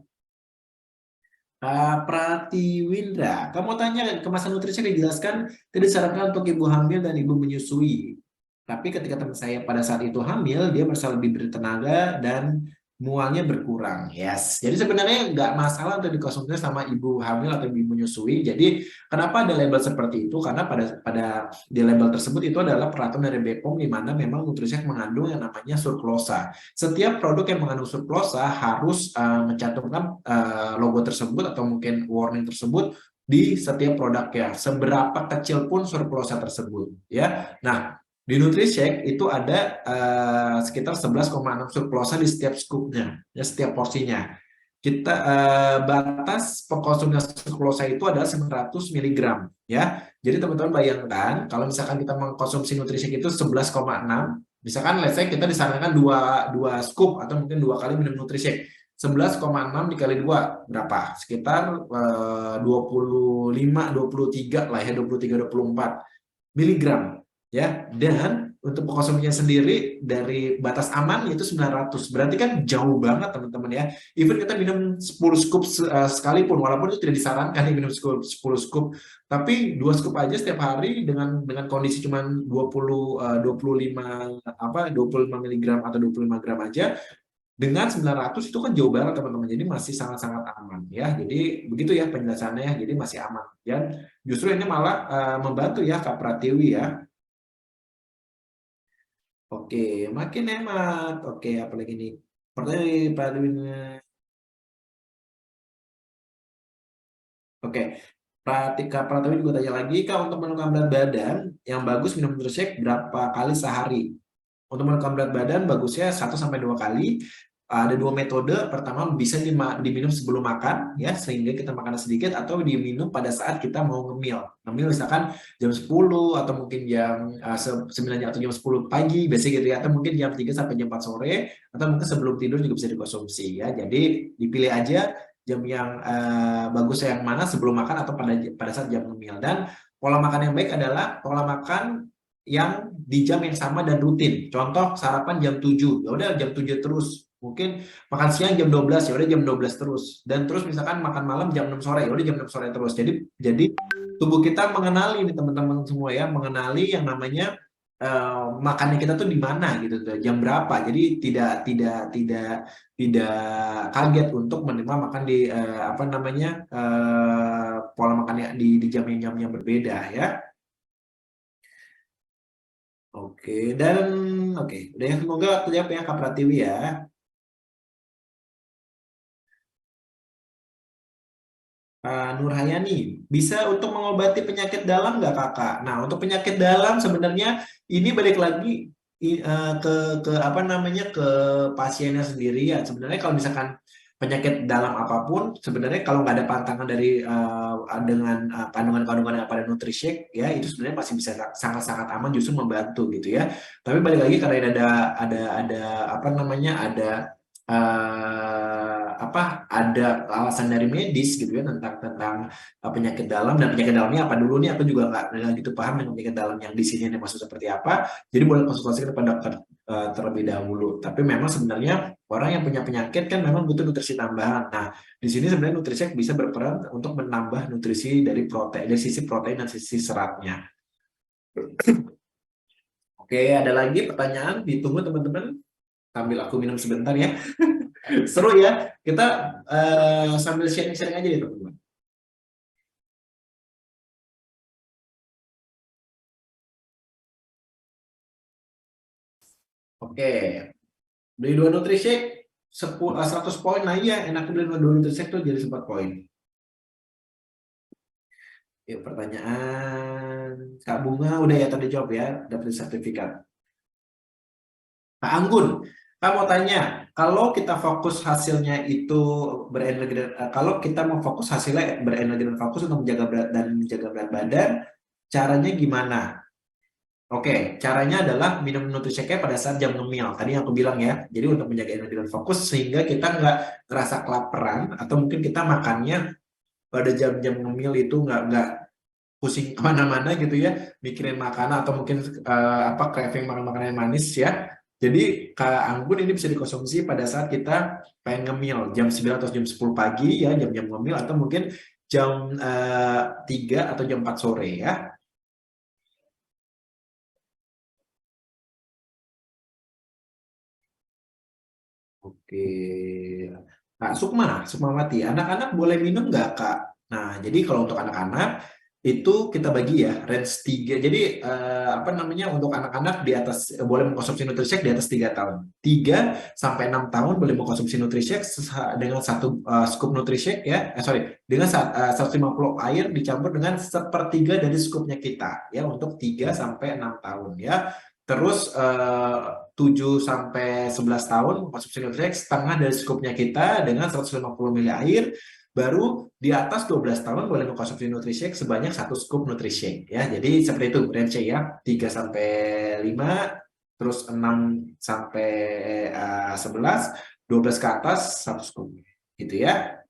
Pratiwindra, kamu tanya kemasan nutrisi dijelaskan tidak disarankan untuk ibu hamil dan ibu menyusui. Tapi ketika teman saya pada saat itu hamil, dia merasa lebih bertenaga dan mualnya berkurang. Yes, jadi sebenarnya nggak masalah untuk dikonsumsi sama ibu hamil atau ibu menyusui. Jadi kenapa ada label seperti itu? Karena pada di label tersebut itu adalah peraturan dari BPOM di mana memang nutrisi mengandung yang namanya surklosa. Setiap produk yang mengandung surklosa harus mencantumkan logo tersebut atau mungkin warning tersebut di setiap produknya, seberapa kecil pun surklosa tersebut, ya. Nah, di NutriShake itu ada sekitar 11,6 surklosa di setiap scoopnya, ya, setiap porsinya. Kita batas pengkonsumsian surklosa itu adalah 900 mg, ya. Jadi teman-teman bayangkan kalau misalkan kita mengkonsumsi NutriShake itu 11,6, misalkan let's say kita disarankan dua scoop atau mungkin 2 kali minum NutriShake. 11,6 dikali 2 berapa? Sekitar 23 lah ya, 24 miligram, ya. Dan untuk konsumsinya sendiri dari batas aman yaitu 900. Berarti kan jauh banget teman-teman ya. Even kita minum 10 scoop sekalipun, walaupun itu tidak disarankan ya minum 10 scoop, tapi 2 scoop aja setiap hari dengan kondisi cuma 25 miligram atau 25 gram aja dengan 900 itu kan jauh banget teman-teman. Jadi masih sangat-sangat aman ya. Jadi begitu ya penjelasannya ya. Jadi masih aman. Dan justru ini malah membantu ya Kak Pratiwi ya. Oke, makin hemat. Oke, apalagi nih? Pertanyaan Pratiwi. Oke. Kak Pratiwi juga tanya lagi, Kak, untuk menurunkan berat badan yang bagus minum Nutrishake berapa kali sehari? Untuk menurunkan berat badan bagusnya 1-2 kali. Ada 2 metode. Pertama bisa diminum sebelum makan ya, sehingga kita makan sedikit, atau diminum pada saat kita mau ngemil. Ngemil misalkan jam 10 atau mungkin jam 9 atau jam 10 pagi biasanya gitu ya, atau mungkin jam 3 sampai jam 4 sore, atau mungkin sebelum tidur juga bisa dikonsumsi ya. Jadi dipilih aja jam yang bagus yang mana, sebelum makan atau pada saat jam ngemil. Dan pola makan yang baik adalah pola makan yang di jam yang sama dan rutin. Contoh sarapan jam 7, ya udah jam 7 terus. Mungkin makan siang jam 12, ya udah jam 12 terus. Dan terus misalkan makan malam jam 6 sore, ya udah jam 6 sore terus. Jadi tubuh kita mengenali nih teman-teman semua ya, mengenali yang namanya makannya kita tuh di mana gitu tuh, jam berapa. Jadi tidak kaget untuk menerima makan di apa namanya pola makannya di jam yang berbeda ya. Oke, dan oke, udah ya, semoga terjawab ya Kak Pratiwi ya. Nurhayani, bisa untuk mengobati penyakit dalam nggak Kakak? Nah, untuk penyakit dalam sebenarnya ini balik lagi ke apa namanya, ke pasiennya sendiri ya. Sebenarnya kalau misalkan penyakit dalam apapun, sebenarnya kalau nggak ada pantangan dari dengan kandungan-kandungan yang pada NutriShake ya, itu sebenarnya masih bisa sangat-sangat aman, justru membantu gitu ya. Tapi balik lagi karena ada apa namanya, ada alasan dari medis gitu ya, tentang penyakit dalam. Dan penyakit dalamnya apa dulu nih, aku juga nggak gitu paham dengan penyakit dalam yang di sini ini maksud seperti apa. Jadi boleh konsultasi kepada dokter terlebih dahulu. Tapi memang sebenarnya orang yang punya penyakit kan memang butuh nutrisi tambahan. Nah, di sini sebenarnya nutrisi bisa berperan untuk menambah nutrisi dari protein, dari sisi protein dan sisi seratnya. Oke, ada lagi pertanyaan? Ditunggu teman-teman. Sambil aku minum sebentar ya. Seru ya. Kita sambil sharing-sharing aja ya teman-teman. Oke. Beli 2 Nutrisake 100 poin. Nah iya, enak beli 2 Nutrisake tuh jadi 4 poin. Yuk, pertanyaan Kak Bunga udah ya tadi jawab ya, dapat sertifikat. Kak Anggun, Kak mau tanya, kalau kita fokus hasilnya itu berenergi, kalau kita mau fokus hasilnya berenergi dan fokus untuk menjaga berat dan menjaga berat badan, caranya gimana? Oke, caranya adalah minum Nutrisake pada saat jam ngemil. Tadi yang aku bilang ya. Jadi untuk menjaga energi dan fokus sehingga kita nggak ngerasa kelaparan, atau mungkin kita makannya pada jam-jam ngemil itu nggak pusing kemana-mana gitu ya, mikirin makanan atau mungkin craving makan makanan yang manis ya. Jadi Kak Anggun ini bisa dikonsumsi pada saat kita pengen ngemil jam 9 atau jam 10 pagi ya, jam-jam ngemil, atau mungkin jam 3 atau jam 4 sore ya. Oke. Kak Sukmawati, anak-anak boleh minum nggak Kak? Nah, jadi kalau untuk anak-anak itu kita bagi ya range 3. Jadi apa namanya, untuk anak-anak di atas boleh mengkonsumsi Nutrisek di atas 3 tahun. 3 sampai 6 tahun boleh mengkonsumsi Nutrisek dengan satu scoop Nutrisek ya. Sorry, dengan 150 air dicampur dengan sepertiga dari scoopnya kita ya, untuk 3 sampai 6 tahun ya. Terus 7 sampai 11 tahun konsumsi Nutrisek setengah dari scoopnya kita dengan 150 ml air. Baru di atas 12 tahun boleh mengkonsumsi Nutrisek sebanyak 1 scoop Nutrisek ya. Jadi seperti itu range ya, 3 sampai 5, terus 6 sampai 11, 12 ke atas 1 scoop gitu ya.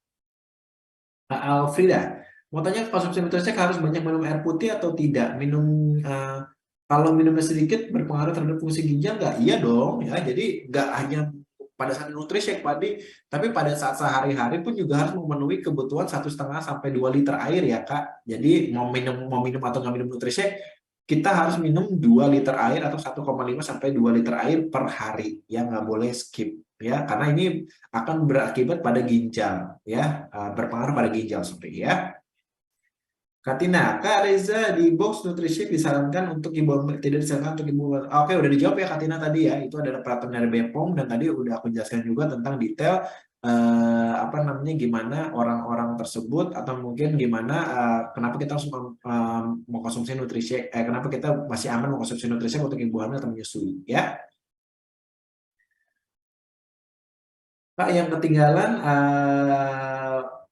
Alfrida, mau tanya, konsumsi Nutrisek harus banyak minum air putih atau tidak? Kalau minumnya sedikit berpengaruh terhadap fungsi ginjal nggak? Iya dong ya. Jadi nggak hanya pada saat Nutrisek Padi, tapi pada saat sehari-hari pun juga harus memenuhi kebutuhan 1,5 sampai 2 liter air ya Kak. Jadi mau minum atau nggak minum Nutrisek, kita harus minum 2 liter air atau 1,5 sampai 2 liter air per hari ya, nggak boleh skip ya, karena ini akan berakibat pada ginjal ya, berpengaruh pada ginjal seperti ya. Katina, Kak Reza, di box nutrisi disarankan untuk ibu hamil, tidak disarankan untuk ibu hamil. Oke, udah dijawab ya Katina tadi ya. Itu adalah peraturan dari BPOM, dan tadi udah aku jelaskan juga tentang detail apa namanya, gimana orang-orang tersebut, atau mungkin gimana kenapa kita harus mengkonsumsi nutrisi, kenapa kita masih aman mengkonsumsi nutrisi untuk ibu hamil atau menyusui ya. Kak, yang ketinggalan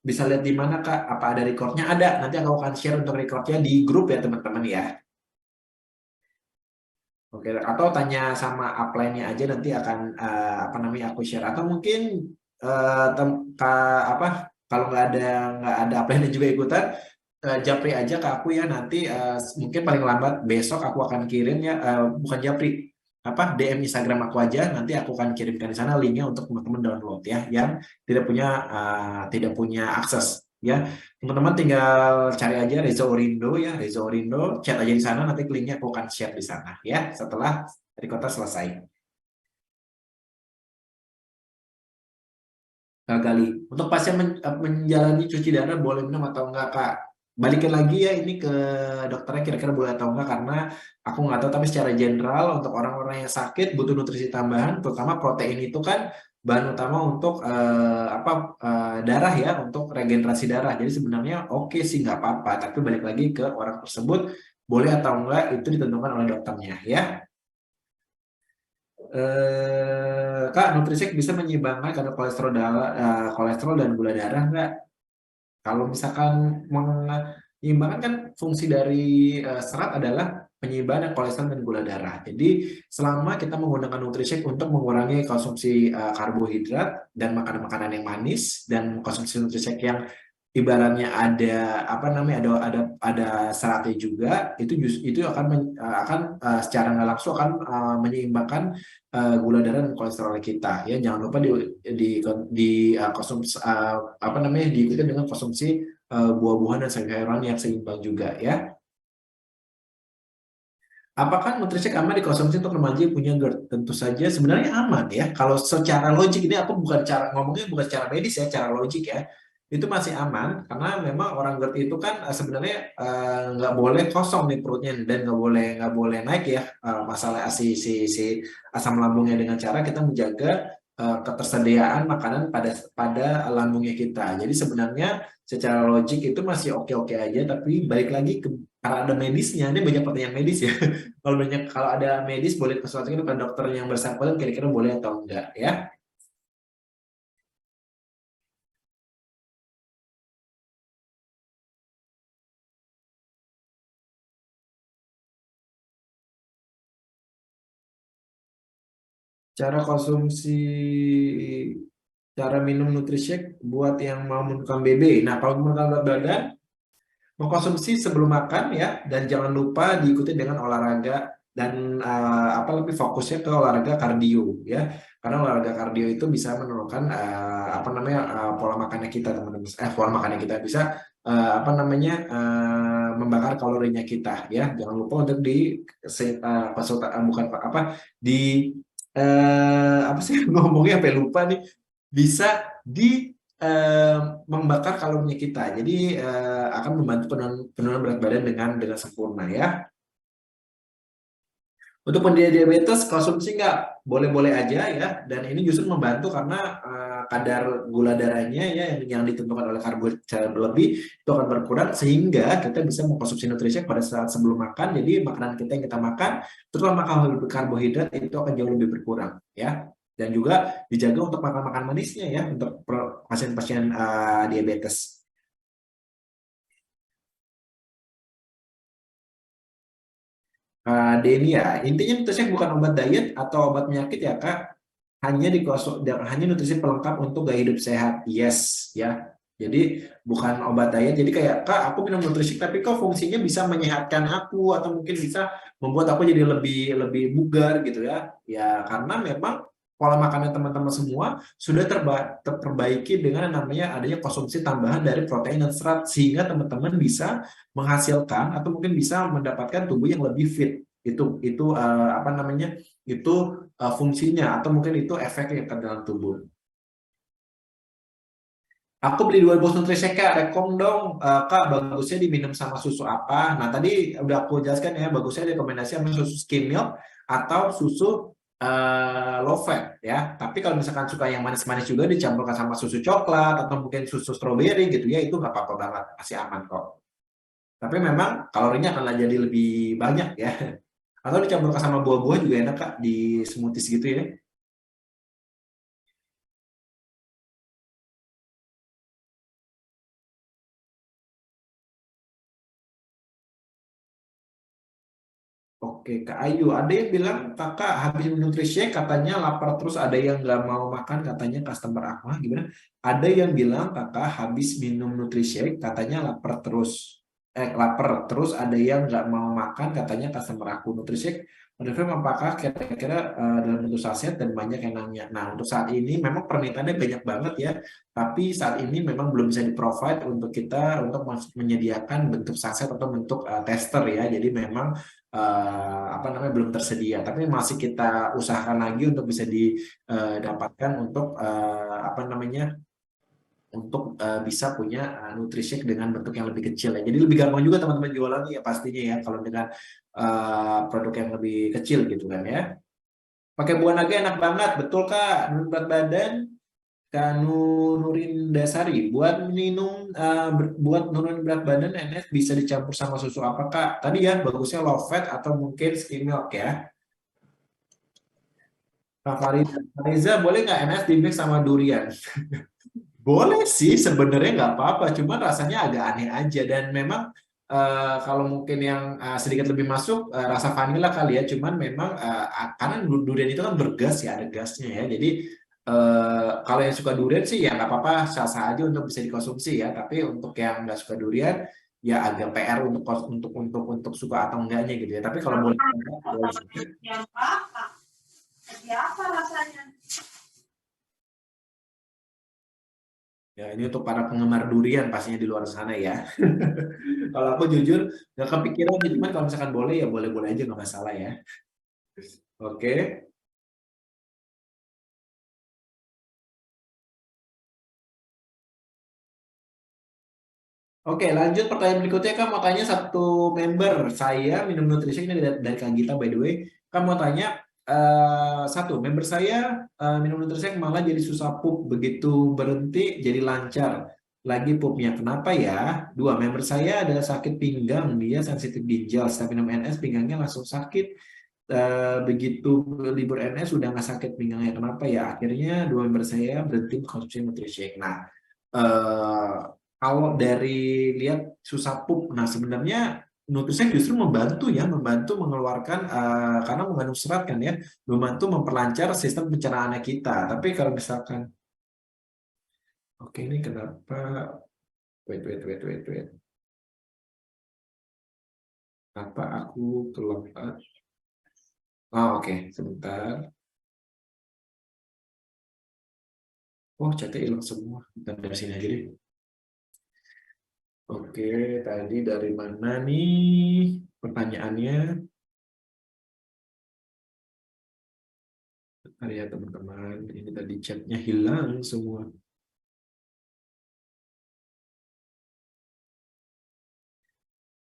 bisa lihat di mana Kak? Apa ada recordnya? Ada. Nanti aku akan share untuk recordnya di grup ya teman-teman ya. Oke, atau tanya sama upline-nya aja, nanti akan apa namanya, aku share. Atau mungkin apa, kalau nggak ada upline juga ikutan, japri aja ke aku ya, nanti mungkin paling lambat besok aku akan kirim ya, bukan japri, apa, DM Instagram aku aja, nanti aku akan kirimkan di sana linknya untuk teman-teman download ya, yang tidak punya akses ya. Teman-teman tinggal cari aja Reza Orindo ya, Reza Orindo, chat aja di sana, nanti linknya aku akan share di sana ya setelah recorder selesai. Gali. Untuk pasien menjalani cuci darah boleh minum atau enggak Kak? Balikin lagi ya ini ke dokternya, kira-kira boleh atau enggak, karena aku nggak tahu, tapi secara general untuk orang-orang yang sakit butuh nutrisi tambahan, terutama protein itu kan bahan utama untuk darah ya, untuk regenerasi darah. Jadi sebenarnya oke sih, nggak apa-apa, tapi balik lagi ke orang tersebut boleh atau enggak itu ditentukan oleh dokternya ya. Kak, Nutrisek bisa menyeimbangkan kadar kolesterol dan gula darah nggak? Kalau misalkan menyeimbangkan, kan fungsi dari serat adalah penyeimbangan kolesterol dan gula darah. Jadi selama kita menggunakan Nutrisek untuk mengurangi konsumsi karbohidrat dan makanan-makanan yang manis, dan konsumsi Nutrisek yang ibaratnya ada apa namanya, ada seratnya juga, itu akan secara nggak langsung akan menyeimbangkan gula darah dan kolesterol kita ya. Jangan lupa konsumsi apa namanya, diikuti dengan konsumsi buah-buahan dan sayur-sayuran yang seimbang juga ya. Apakah Nutrisek aman dikonsumsi untuk remaja yang punya GERD? Tentu saja sebenarnya aman ya. Kalau secara logik, ini aku ngomongnya bukan secara medis ya, secara logik ya. Itu masih aman, karena memang orang GERD itu kan sebenarnya nggak boleh kosong nih perutnya, dan nggak boleh naik ya, masalah si asam lambungnya, dengan cara kita menjaga ketersediaan makanan pada lambungnya kita. Jadi sebenarnya secara logik itu masih oke-oke aja, tapi balik lagi karena ada medisnya, ini banyak pertanyaan medis ya. Kalau ada medis, boleh konsultasi ke dokter yang bersangkutan, kira-kira boleh atau enggak ya. Cara konsumsi, cara minum Nutrisek buat yang mau menurunkan BB. Nah, kalau menurunkan berat badan, mengkonsumsi sebelum makan ya, dan jangan lupa diikuti dengan olahraga dan apa lebih fokusnya ke olahraga kardio ya, karena olahraga kardio itu bisa menurunkan apa namanya pola makannya kita teman-teman, pola makannya kita bisa apa namanya membakar kalorinya kita ya. Jangan lupa untuk di bukan apa di apa sih ngomongnya sampai lupa nih, bisa di membakar kalorinya kita, jadi akan membantu penurunan berat badan dengan sempurna ya. Untuk penderita diabetes, konsumsi nggak boleh-boleh aja ya, dan ini justru membantu karena kadar gula darahnya ya yang ditentukan oleh karbohidrat berlebih itu akan berkurang, sehingga kita bisa mengkonsumsi nutrisi pada saat sebelum makan. Jadi makanan kita yang kita makan, terutama karbohidrat itu akan jauh lebih berkurang ya. Dan juga dijaga untuk makan manisnya ya untuk pasien-pasien diabetes. Denny ya, intinya nutrisi bukan obat diet atau obat penyakit ya Kak, hanya nutrisi pelengkap untuk gaya hidup sehat. Yes ya, jadi bukan obat diet. Jadi kayak Kak, aku minum nutrisi tapi kok fungsinya bisa menyehatkan aku atau mungkin bisa membuat aku jadi lebih lebih bugar gitu ya. Ya karena memang pola makannya teman-teman semua sudah terperbaiki dengan yang namanya adanya konsumsi tambahan dari protein dan serat, sehingga teman-teman bisa menghasilkan atau mungkin bisa mendapatkan tubuh yang lebih fit. Itu apa namanya, itu fungsinya atau mungkin itu efeknya ke dalam tubuh. Aku beli 2 box Nutrisek Kak, rekom dong Kak, bagusnya diminum sama susu apa? Nah tadi udah aku jelaskan ya, bagusnya rekomendasi sama susu skim milk atau susu low fat ya. Tapi kalau misalkan suka yang manis-manis juga dicampurkan sama susu coklat atau mungkin susu stroberi gitu ya, itu nggak apa-apa banget, masih aman kok. Tapi memang kalorinya akan jadi lebih banyak ya. Atau dicampurkan sama buah-buah juga enak Kak, di smoothies gitu ya. Oke, Kak Ayu, ada yang bilang kakak habis minum Nutrisek katanya lapar, terus ada yang nggak mau makan katanya customer aku. Hah, gimana? Ada yang bilang kakak habis minum Nutrisek katanya lapar terus. Lapar terus ada yang nggak mau makan katanya customer aku. Nutrisek confirm apakah kira-kira dalam bentuk saset dan banyak yang nanya. Nah, untuk saat ini memang permintaannya banyak banget ya. Tapi saat ini memang belum bisa di-provide untuk kita untuk menyediakan bentuk saset atau bentuk tester ya. Jadi memang apa namanya belum tersedia, tapi masih kita usahakan lagi untuk bisa didapatkan untuk apa namanya untuk bisa punya Nutrisek dengan bentuk yang lebih kecil ya. Jadi lebih gampang juga teman-teman jualannya ya pastinya ya kalau dengan produk yang lebih kecil gitu kan ya. Pakai buah naga enak banget, betul Kak. Menurut berat badan Kanu Nurin Dasari, buat minum buat nurunin berat badan NS bisa dicampur sama susu apa Kak? Tadi ya bagusnya low fat atau mungkin skim milk ya. Kak Fariza, boleh nggak NS di mix sama durian? Boleh sih sebenarnya nggak apa-apa, cuman rasanya agak aneh aja dan memang kalau mungkin yang sedikit lebih masuk rasa vanila kali ya, cuman memang karena durian itu kan bergas ya, ada gasnya ya, jadi kalau yang suka durian sih ya nggak apa-apa, sah-sah aja untuk bisa dikonsumsi ya, tapi untuk yang nggak suka durian ya agak PR untuk suka atau enggaknya gitu ya, tapi kalau boleh ya, ini untuk para penggemar durian pastinya di luar sana ya. Kalau aku jujur nggak kepikiran, cuman kalau misalkan boleh ya boleh-boleh aja nggak masalah ya. Oke. Oke, lanjut pertanyaan berikutnya. Kamu mau tanya satu member saya minum nutrisi ini dari Kak Gita by the way. Kamu mau tanya satu member saya minum nutrisi malah jadi susah pup, begitu berhenti jadi lancar lagi pupnya. Kenapa ya? Dua, member saya ada sakit pinggang, dia sensitif ginjal. Setelah minum NS pinggangnya langsung sakit. Begitu libur NS sudah nggak sakit pinggangnya. Kenapa ya? Akhirnya dua member saya berhenti konsumsi nutrisi. Nah, eh, kalau dari lihat susah pup, nah sebenarnya Nutrisek justru membantu ya, membantu mengeluarkan karena mengandung serat kan ya, membantu memperlancar sistem pencernaannya kita. Tapi kalau misalkan, oke ini kenapa? Wait. Kenapa aku keluar? Oh, oke, sebentar. Oh, chatnya hilang semua. Bentar, dari sini aja deh. Oke, tadi dari mana nih pertanyaannya? Bentar ya teman-teman, ini tadi chatnya hilang semua.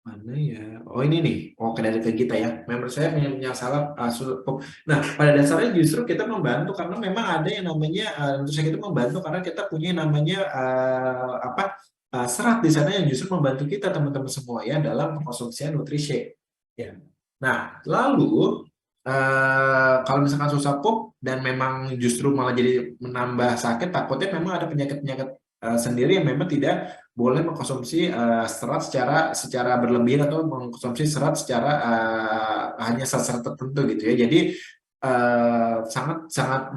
Mana ya? Oh ini nih, oh dari ke kita ya. Member saya punya salah. Nah, pada dasarnya justru kita membantu karena memang ada yang namanya tentu saja kita membantu karena kita punya namanya apa serat di sana yang justru membantu kita teman-teman semua ya dalam pengkonsumsian nutrisi. Ya. Nah, lalu kalau misalkan susah pup dan memang justru malah jadi menambah sakit, takutnya memang ada penyakit-penyakit sendiri yang memang tidak boleh mengkonsumsi serat secara berlebihan atau mengkonsumsi serat secara hanya serat tertentu gitu ya. Jadi sangat sangat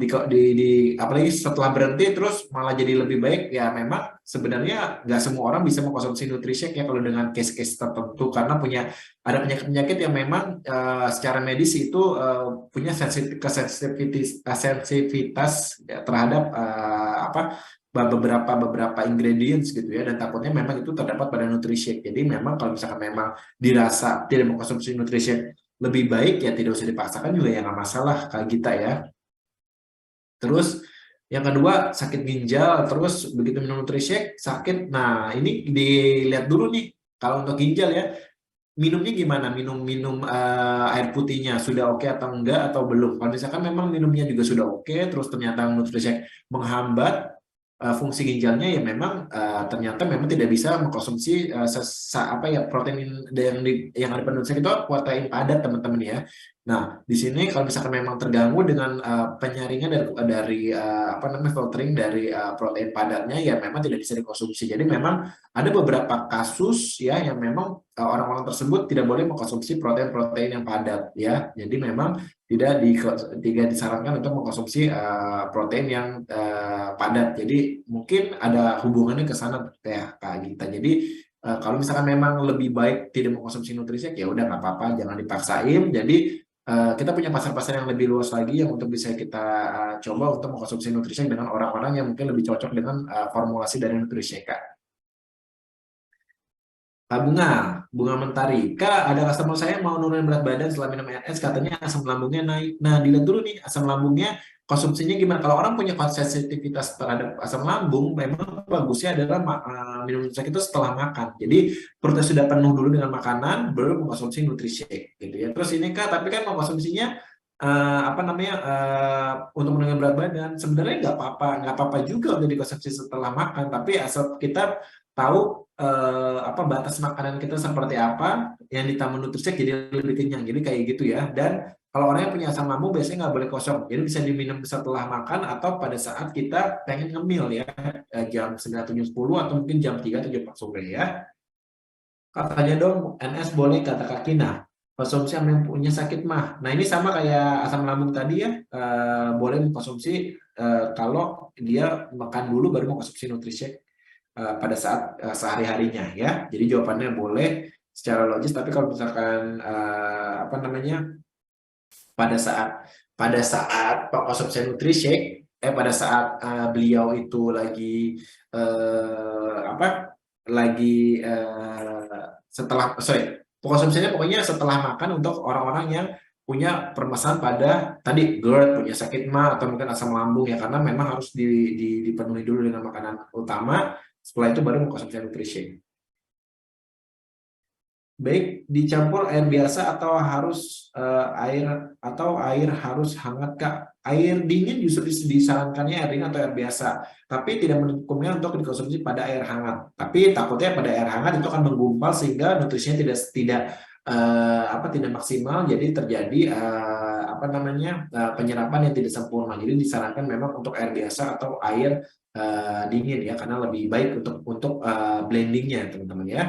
apalagi setelah berhenti terus malah jadi lebih baik ya memang sebenarnya nggak semua orang bisa mengkonsumsi nutrisi ya kalau dengan case-case tertentu karena ada penyakit-penyakit yang memang secara medis itu punya sensitivitas ya, terhadap beberapa ingredients gitu ya dan takutnya memang itu terdapat pada nutrisi. Jadi memang kalau misalkan memang dirasa tidak mengkonsumsi nutrisi lebih baik ya tidak usah dipaksakan juga ya nggak masalah kayak kita ya. Terus yang kedua sakit ginjal terus begitu minum nutrisi sakit. Nah ini dilihat dulu nih kalau untuk ginjal ya minumnya gimana? Minum air putihnya sudah oke atau enggak atau belum? Kalau misalkan memang minumnya juga sudah oke, terus ternyata nutrisi menghambat fungsi ginjalnya ya memang ternyata memang tidak bisa mengkonsumsi apa ya protein yang ada pada nutrisi itu protein padat teman-teman ya. Nah di sini kalau misalkan memang terganggu dengan penyaringan dari apa namanya filtering dari protein padatnya ya memang tidak bisa dikonsumsi. Jadi memang ada beberapa kasus ya yang memang orang-orang tersebut tidak boleh mengkonsumsi protein-protein yang padat ya. Jadi memang tidak disarankan untuk mengkonsumsi protein yang padat. Jadi mungkin ada hubungannya ke sana ya Kak Gita. Jadi kalau misalkan memang lebih baik tidak mengkonsumsi nutrisi ya udah nggak apa-apa, jangan dipaksain. Jadi kita punya pasar-pasar yang lebih luas lagi yang untuk bisa kita coba untuk mengkonsumsi nutrisi dengan orang-orang yang mungkin lebih cocok dengan formulasi dari nutrisi Kak. Bunga Mentari. Kak, ada customer saya mau nurunin berat badan setelah minum NS, katanya asam lambungnya naik. Nah, dilihat dulu nih asam lambungnya, konsumsinya gimana. Kalau orang punya sensitivitas terhadap asam lambung, memang bagusnya adalah minum nutrisi itu setelah makan. Jadi, perutnya sudah penuh dulu dengan makanan, baru mengkonsumsi nutrisi. Gitu ya. Terus ini Kak, tapi kan mengkonsumsinya apa namanya untuk menurunkan berat badan sebenarnya nggak apa-apa juga untuk dikonsumsi setelah makan tapi asal kita tahu apa batas makanan kita seperti apa yang ditambah nutrisi jadi lebih kenyang jadi kayak gitu ya dan kalau orang yang punya asam lambung biasanya nggak boleh kosong jadi bisa diminum setelah makan atau pada saat kita pengen ngemil ya jam 9, 7, 10 atau mungkin jam 3 atau jam 4 sore ya. Katanya dong NS boleh kata Kak Kina konsumsi yang punya sakit mah. Nah ini sama kayak asam lambung tadi ya boleh mengkonsumsi kalau dia makan dulu baru mengkonsumsi nutrisi pada saat sehari-harinya ya. Jadi jawabannya boleh secara logis, tapi kalau misalkan apa namanya pada saat Pak konsumsi nutrisi pada saat beliau itu lagi apa lagi setelah konsumsinya pokoknya setelah makan untuk orang-orang yang punya permasalahan pada tadi GERD, punya sakit MA atau mungkin asam lambung ya karena memang harus dipenuhi dulu dengan makanan utama setelah itu baru mengkonsumsi nutrisi. Baik dicampur air biasa atau air harus hangat Kak. Air dingin justru disarankannya air dingin atau air biasa, tapi tidak menukumnya untuk dikonsumsi pada air hangat. Tapi takutnya pada air hangat itu akan menggumpal sehingga nutrisinya tidak tidak tidak maksimal, jadi terjadi apa namanya penyerapan yang tidak sempurna. Jadi disarankan memang untuk air biasa atau air dingin ya, karena lebih baik untuk blendingnya teman-teman ya.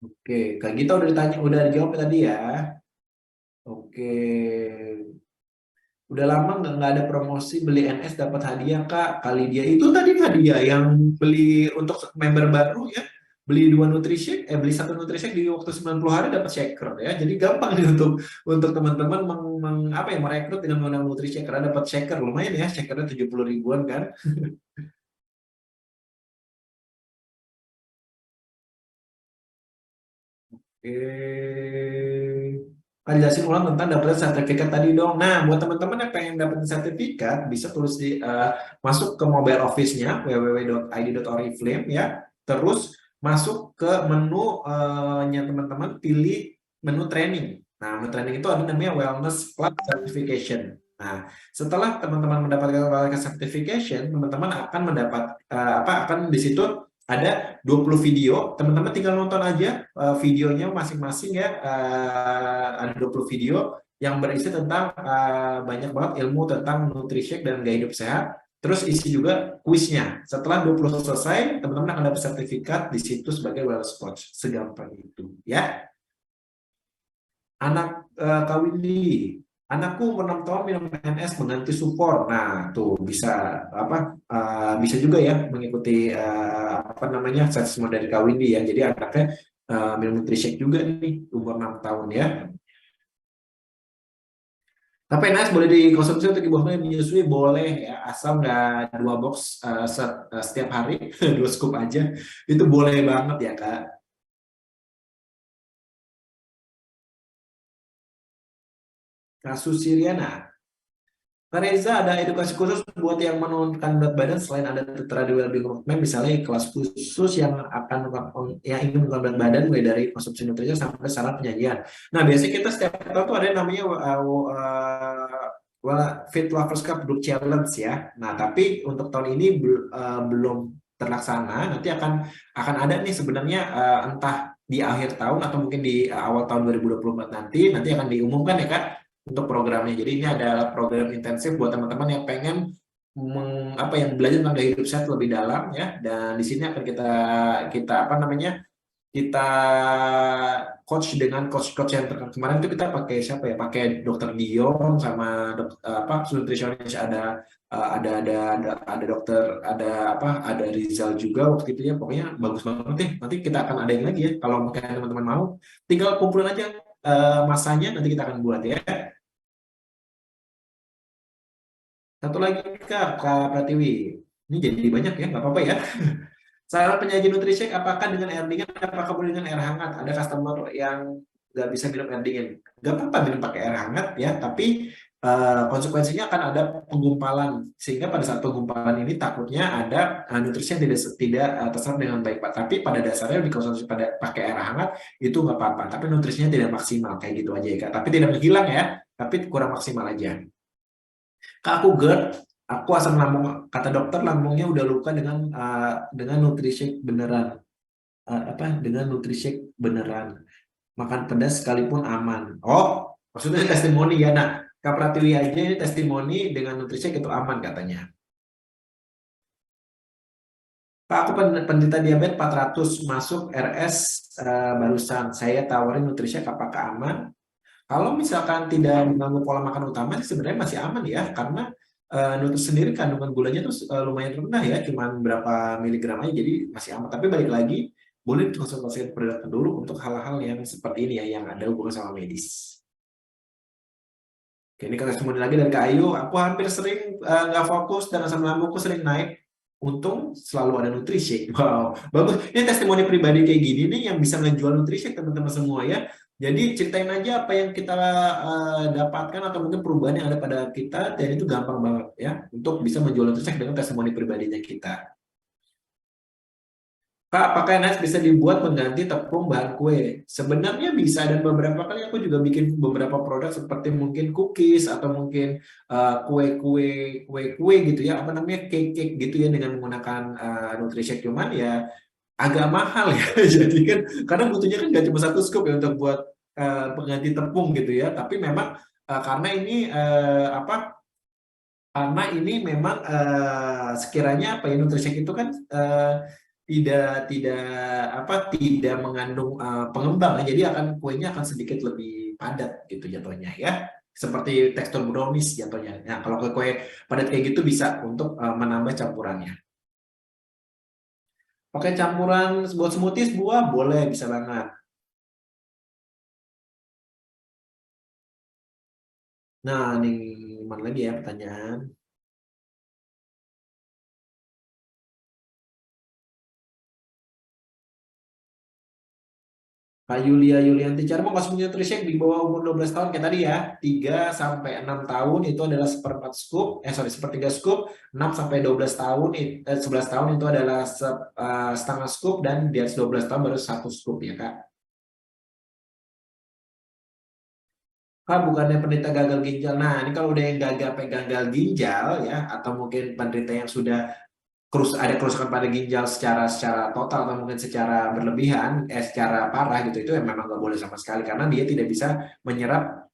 Oke, Kak Gita udah dijawab tadi ya. Oke, Udah lama nggak ada promosi beli NS dapat hadiah Kak. Kali dia itu tadi hadiah yang beli untuk member baru ya. Beli 2 NutriShake, beli 1 NutriShake di waktu 90 hari dapat shaker ya. Jadi gampang nih untuk teman-teman apa ya merekrut dengan menggunakan NutriShake karena dapat shaker lumayan ya, shakernya 70 ribuan kan. Kan jelasin ulang tentang daftar sertifikat tadi dong. Nah, buat teman-teman yang pengen dapetin sertifikat, bisa tulis masuk ke mobile office-nya www.id.oriflame ya. Terus masuk ke menu-nya teman-teman, pilih menu training. Nah, menu training itu ada namanya Wellness Club Certification. Nah, setelah teman-teman mendapatkan certification, teman-teman akan mendapat akan di situ ada 20 video, teman-teman tinggal nonton aja videonya masing-masing ya. Ada 20 video yang berisi tentang banyak banget ilmu tentang nutrishake dan gaya hidup sehat. Terus isi juga kuisnya. Setelah 20 selesai, teman-teman akan dapat sertifikat di situ sebagai wellness coach. Segampang itu ya. Anak kawin di anakku umur 6 tahun minum NS mengganti supor. Nah, tuh bisa bisa juga ya mengikuti assessment dari Kawindi ya. Jadi anaknya minum NutriShake juga nih umur 6 tahun ya. Tapi NS boleh dikonsumsi untuk ibu hamil yang menyusui boleh ya, asal nggak 2 box setiap hari, 2 scoop aja. Itu boleh banget ya, Kak. Kasus Siriana. Reza, ada edukasi khusus buat yang menurunkan berat badan selain ada tertera di Wellbeing Roadmap, misalnya kelas khusus yang ingin menurunkan berat badan mulai dari konsumsi nutrisi sampai saran penyajian. Nah, biasanya kita setiap tahun tuh ada yang namanya Fit Lovers Cup Group Challenge ya. Nah, tapi untuk tahun ini belum terlaksana. Nanti akan ada nih sebenarnya entah di akhir tahun atau mungkin di awal tahun 2024 nanti akan diumumkan ya Kak untuk programnya. Jadi ini adalah program intensif buat teman-teman yang pengen yang belajar tentang gaya hidup sehat lebih dalam ya. Dan di sini akan kita kita coach dengan coach yang terkenal. Kemarin itu kita pakai siapa ya? Pakai Dokter Dion sama nutritionist ada dokter ada Rizal juga waktu itu ya. Pokoknya bagus banget deh. Nanti kita akan adain lagi ya. Kalau mungkin teman-teman mau, tinggal kumpulin aja masanya nanti kita akan buat ya. Satu lagi Kak Pratiwi. Ini jadi banyak ya, nggak apa-apa ya. Saran penyaji nutrishake apakah dengan air dingin, apakah boleh dengan air hangat? Ada customer yang nggak bisa minum air dingin. Nggak apa-apa minum pakai air hangat ya, tapi konsekuensinya akan ada penggumpalan. Sehingga pada saat penggumpalan ini takutnya ada nutrisi yang tidak terserap dengan baik, Pak. Tapi pada dasarnya dikonsumsi pakai air hangat itu nggak apa-apa. Tapi nutrisinya tidak maksimal, kayak gitu aja ya, Kak. Tapi tidak menghilang ya, tapi kurang maksimal aja. Kak, aku GERD, aku asam lambung, kata dokter lambungnya udah luka dengan nutrishake beneran. Dengan nutrishake beneran. Makan pedas sekalipun aman. Oh, maksudnya testimoni ya. Nah, Kak Pratiwi aja ini testimoni dengan nutrishake itu aman katanya. Pak, aku penderita diabetes 400 masuk RS barusan. Saya tawarin nutrishake apakah aman? Kalau misalkan tidak mengganggu pola makan utama sih sebenarnya masih aman ya, karena Nutri sendiri kandungan gulanya tuh lumayan rendah ya, cuma berapa miligram aja, jadi masih aman. Tapi balik lagi, boleh konsultasikan ke dokter dulu untuk hal-hal yang seperti ini ya, yang ada hubungan sama medis. Oke, ini testimoni lagi dari Kak Ayu. Aku hampir sering nggak fokus dan asam lambungku sering naik. Untung selalu ada nutrisi. Wow, bagus. Ini testimoni pribadi kayak gini nih yang bisa ngejual nutrisi teman-teman semua ya. Jadi ceritain aja apa yang kita dapatkan atau mungkin perubahan yang ada pada kita, dan itu gampang banget ya untuk bisa menjual nutrisi dengan testimoni pribadinya kita. Kak, apakah NS bisa dibuat mengganti tepung bahan kue? Sebenarnya bisa, dan beberapa kali aku juga bikin beberapa produk seperti mungkin cookies atau mungkin kue-kue gitu ya, cake gitu ya dengan menggunakan Nutrishake, cuman ya agak mahal ya. Jadi kan karena butuhnya kan nggak cuma 1 scoop ya untuk buat pengganti tepung gitu ya, tapi memang karena ini memang sekiranya Nutrishake itu kan tidak mengandung pengembang, jadi kuenya akan sedikit lebih padat gitu jatuhnya ya. seperti tekstur brownies jatuhnya. Nah, kalau kue padat kayak gitu bisa untuk menambah campurannya. Pakai campuran buat smoothies buah boleh, bisa banget. Nah, nih mana lagi ya pertanyaan? Kak Yulia Yulianti, cara mengkonsumsi Nutrisek di bawah umur 12 tahun kayak tadi ya, 3 sampai 6 tahun itu adalah seperempat scoop, sepertiga scoop, 6 sampai 12 tahun, 11 tahun itu adalah setengah scoop, dan di atas 12 tahun baru 1 scoop ya Kak. Kak, bukannya penderita gagal ginjal. Nah, ini kalau udah yang gagal ginjal ya, atau mungkin penderita yang sudah ada kerusakan pada ginjal secara secara total atau mungkin secara berlebihan, secara parah gitu, itu yang memang nggak boleh sama sekali karena dia tidak bisa menyerap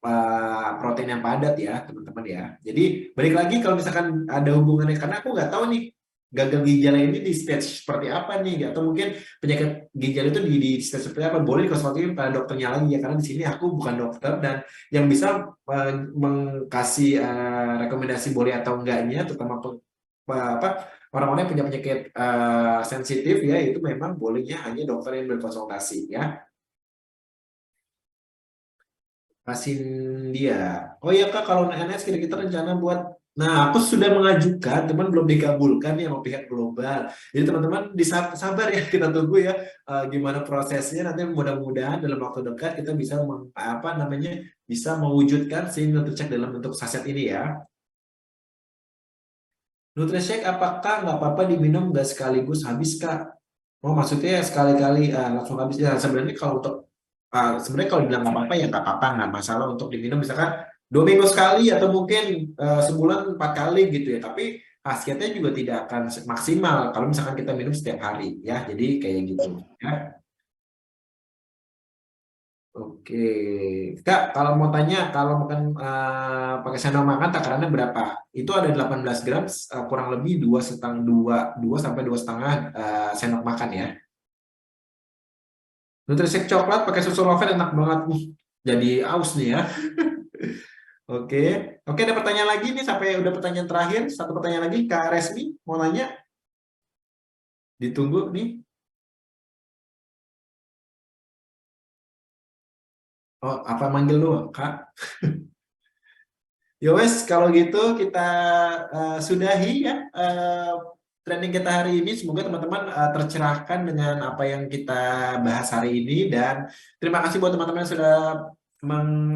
protein yang padat ya teman-teman ya. Jadi balik lagi kalau misalkan ada hubungannya, karena aku nggak tahu nih gagal ginjal ini di stage seperti apa nih, atau mungkin penyakit ginjal itu di stage seperti apa, boleh dikonsultasi pada dokternya lagi ya, karena di sini aku bukan dokter dan yang bisa mengkasih rekomendasi boleh atau enggaknya, terutama apa orang-orang yang punya penyakit sensitif ya, itu memang bolehnya hanya dokter yang berkonsultasi ya. Pasin dia. Oh iya Kak, kalau NS kita rencana buat, nah aku sudah mengajukan, teman belum dikabulkan ya sama pihak global. Jadi teman-teman sabar ya, kita tunggu ya gimana prosesnya. Nanti mudah-mudahan dalam waktu dekat kita bisa apa namanya, bisa mewujudkan si Nutrisek dalam bentuk saset ini ya. Nutrisek apakah nggak apa-apa diminum nggak sekaligus habis Kak? Oh maksudnya sekali-kali langsung habis ya. Sebenarnya kalau untuk sebenarnya kalau bilang nggak apa-apa ya nggak apa-apa, nggak masalah untuk diminum misalkan 2 minggu sekali atau mungkin sebulan 4 kali gitu ya. Tapi khasiatnya juga tidak akan maksimal kalau misalkan kita minum setiap hari ya. Jadi kayak gitu ya. Oke, Kak, kalau mau tanya, kalau makan pakai sendok makan takarannya berapa? Itu ada 18 gram, kurang lebih dua sampai 2,5 sendok makan ya. Nutrisek coklat pakai susu lover enak banget. Jadi aus nih ya. Oke, oke, ada pertanyaan lagi nih, sampai udah pertanyaan terakhir. Satu pertanyaan lagi, Kak Resmi mau nanya, ditunggu nih. Oh, apa manggil doang, Kak? Ya wes, kalau gitu kita sudahi ya training kita hari ini. Semoga teman-teman tercerahkan dengan apa yang kita bahas hari ini, dan terima kasih buat teman-teman yang sudah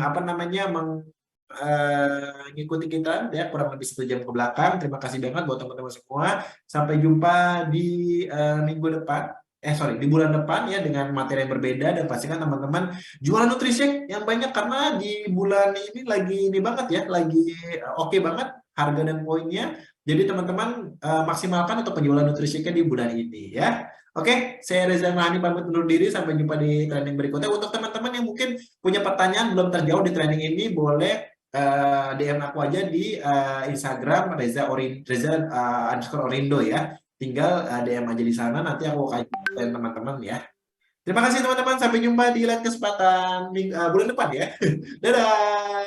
apa namanya mengikuti kita ya kurang lebih 1 jam ke belakang. Terima kasih banget buat teman-teman semua. Sampai jumpa di minggu depan. Sorry, di bulan depan ya dengan materi yang berbeda, dan pastikan teman-teman jualan Nutrisek yang banyak karena di bulan ini lagi ini banget ya, lagi oke banget harga dan poinnya. Jadi teman-teman maksimalkan untuk penjualan Nutriseknya di bulan ini ya. Oke, saya Reza Mahani pamit undur diri, sampai jumpa di training berikutnya. Untuk teman-teman yang mungkin punya pertanyaan belum terjawab di training ini, boleh DM aku aja di Instagram Reza_Orindo ya. Tinggal DM aja di sana, nanti aku akan teman-teman ya. Terima kasih teman-teman, sampai jumpa di lain kesempatan bulan depan ya. Dadah.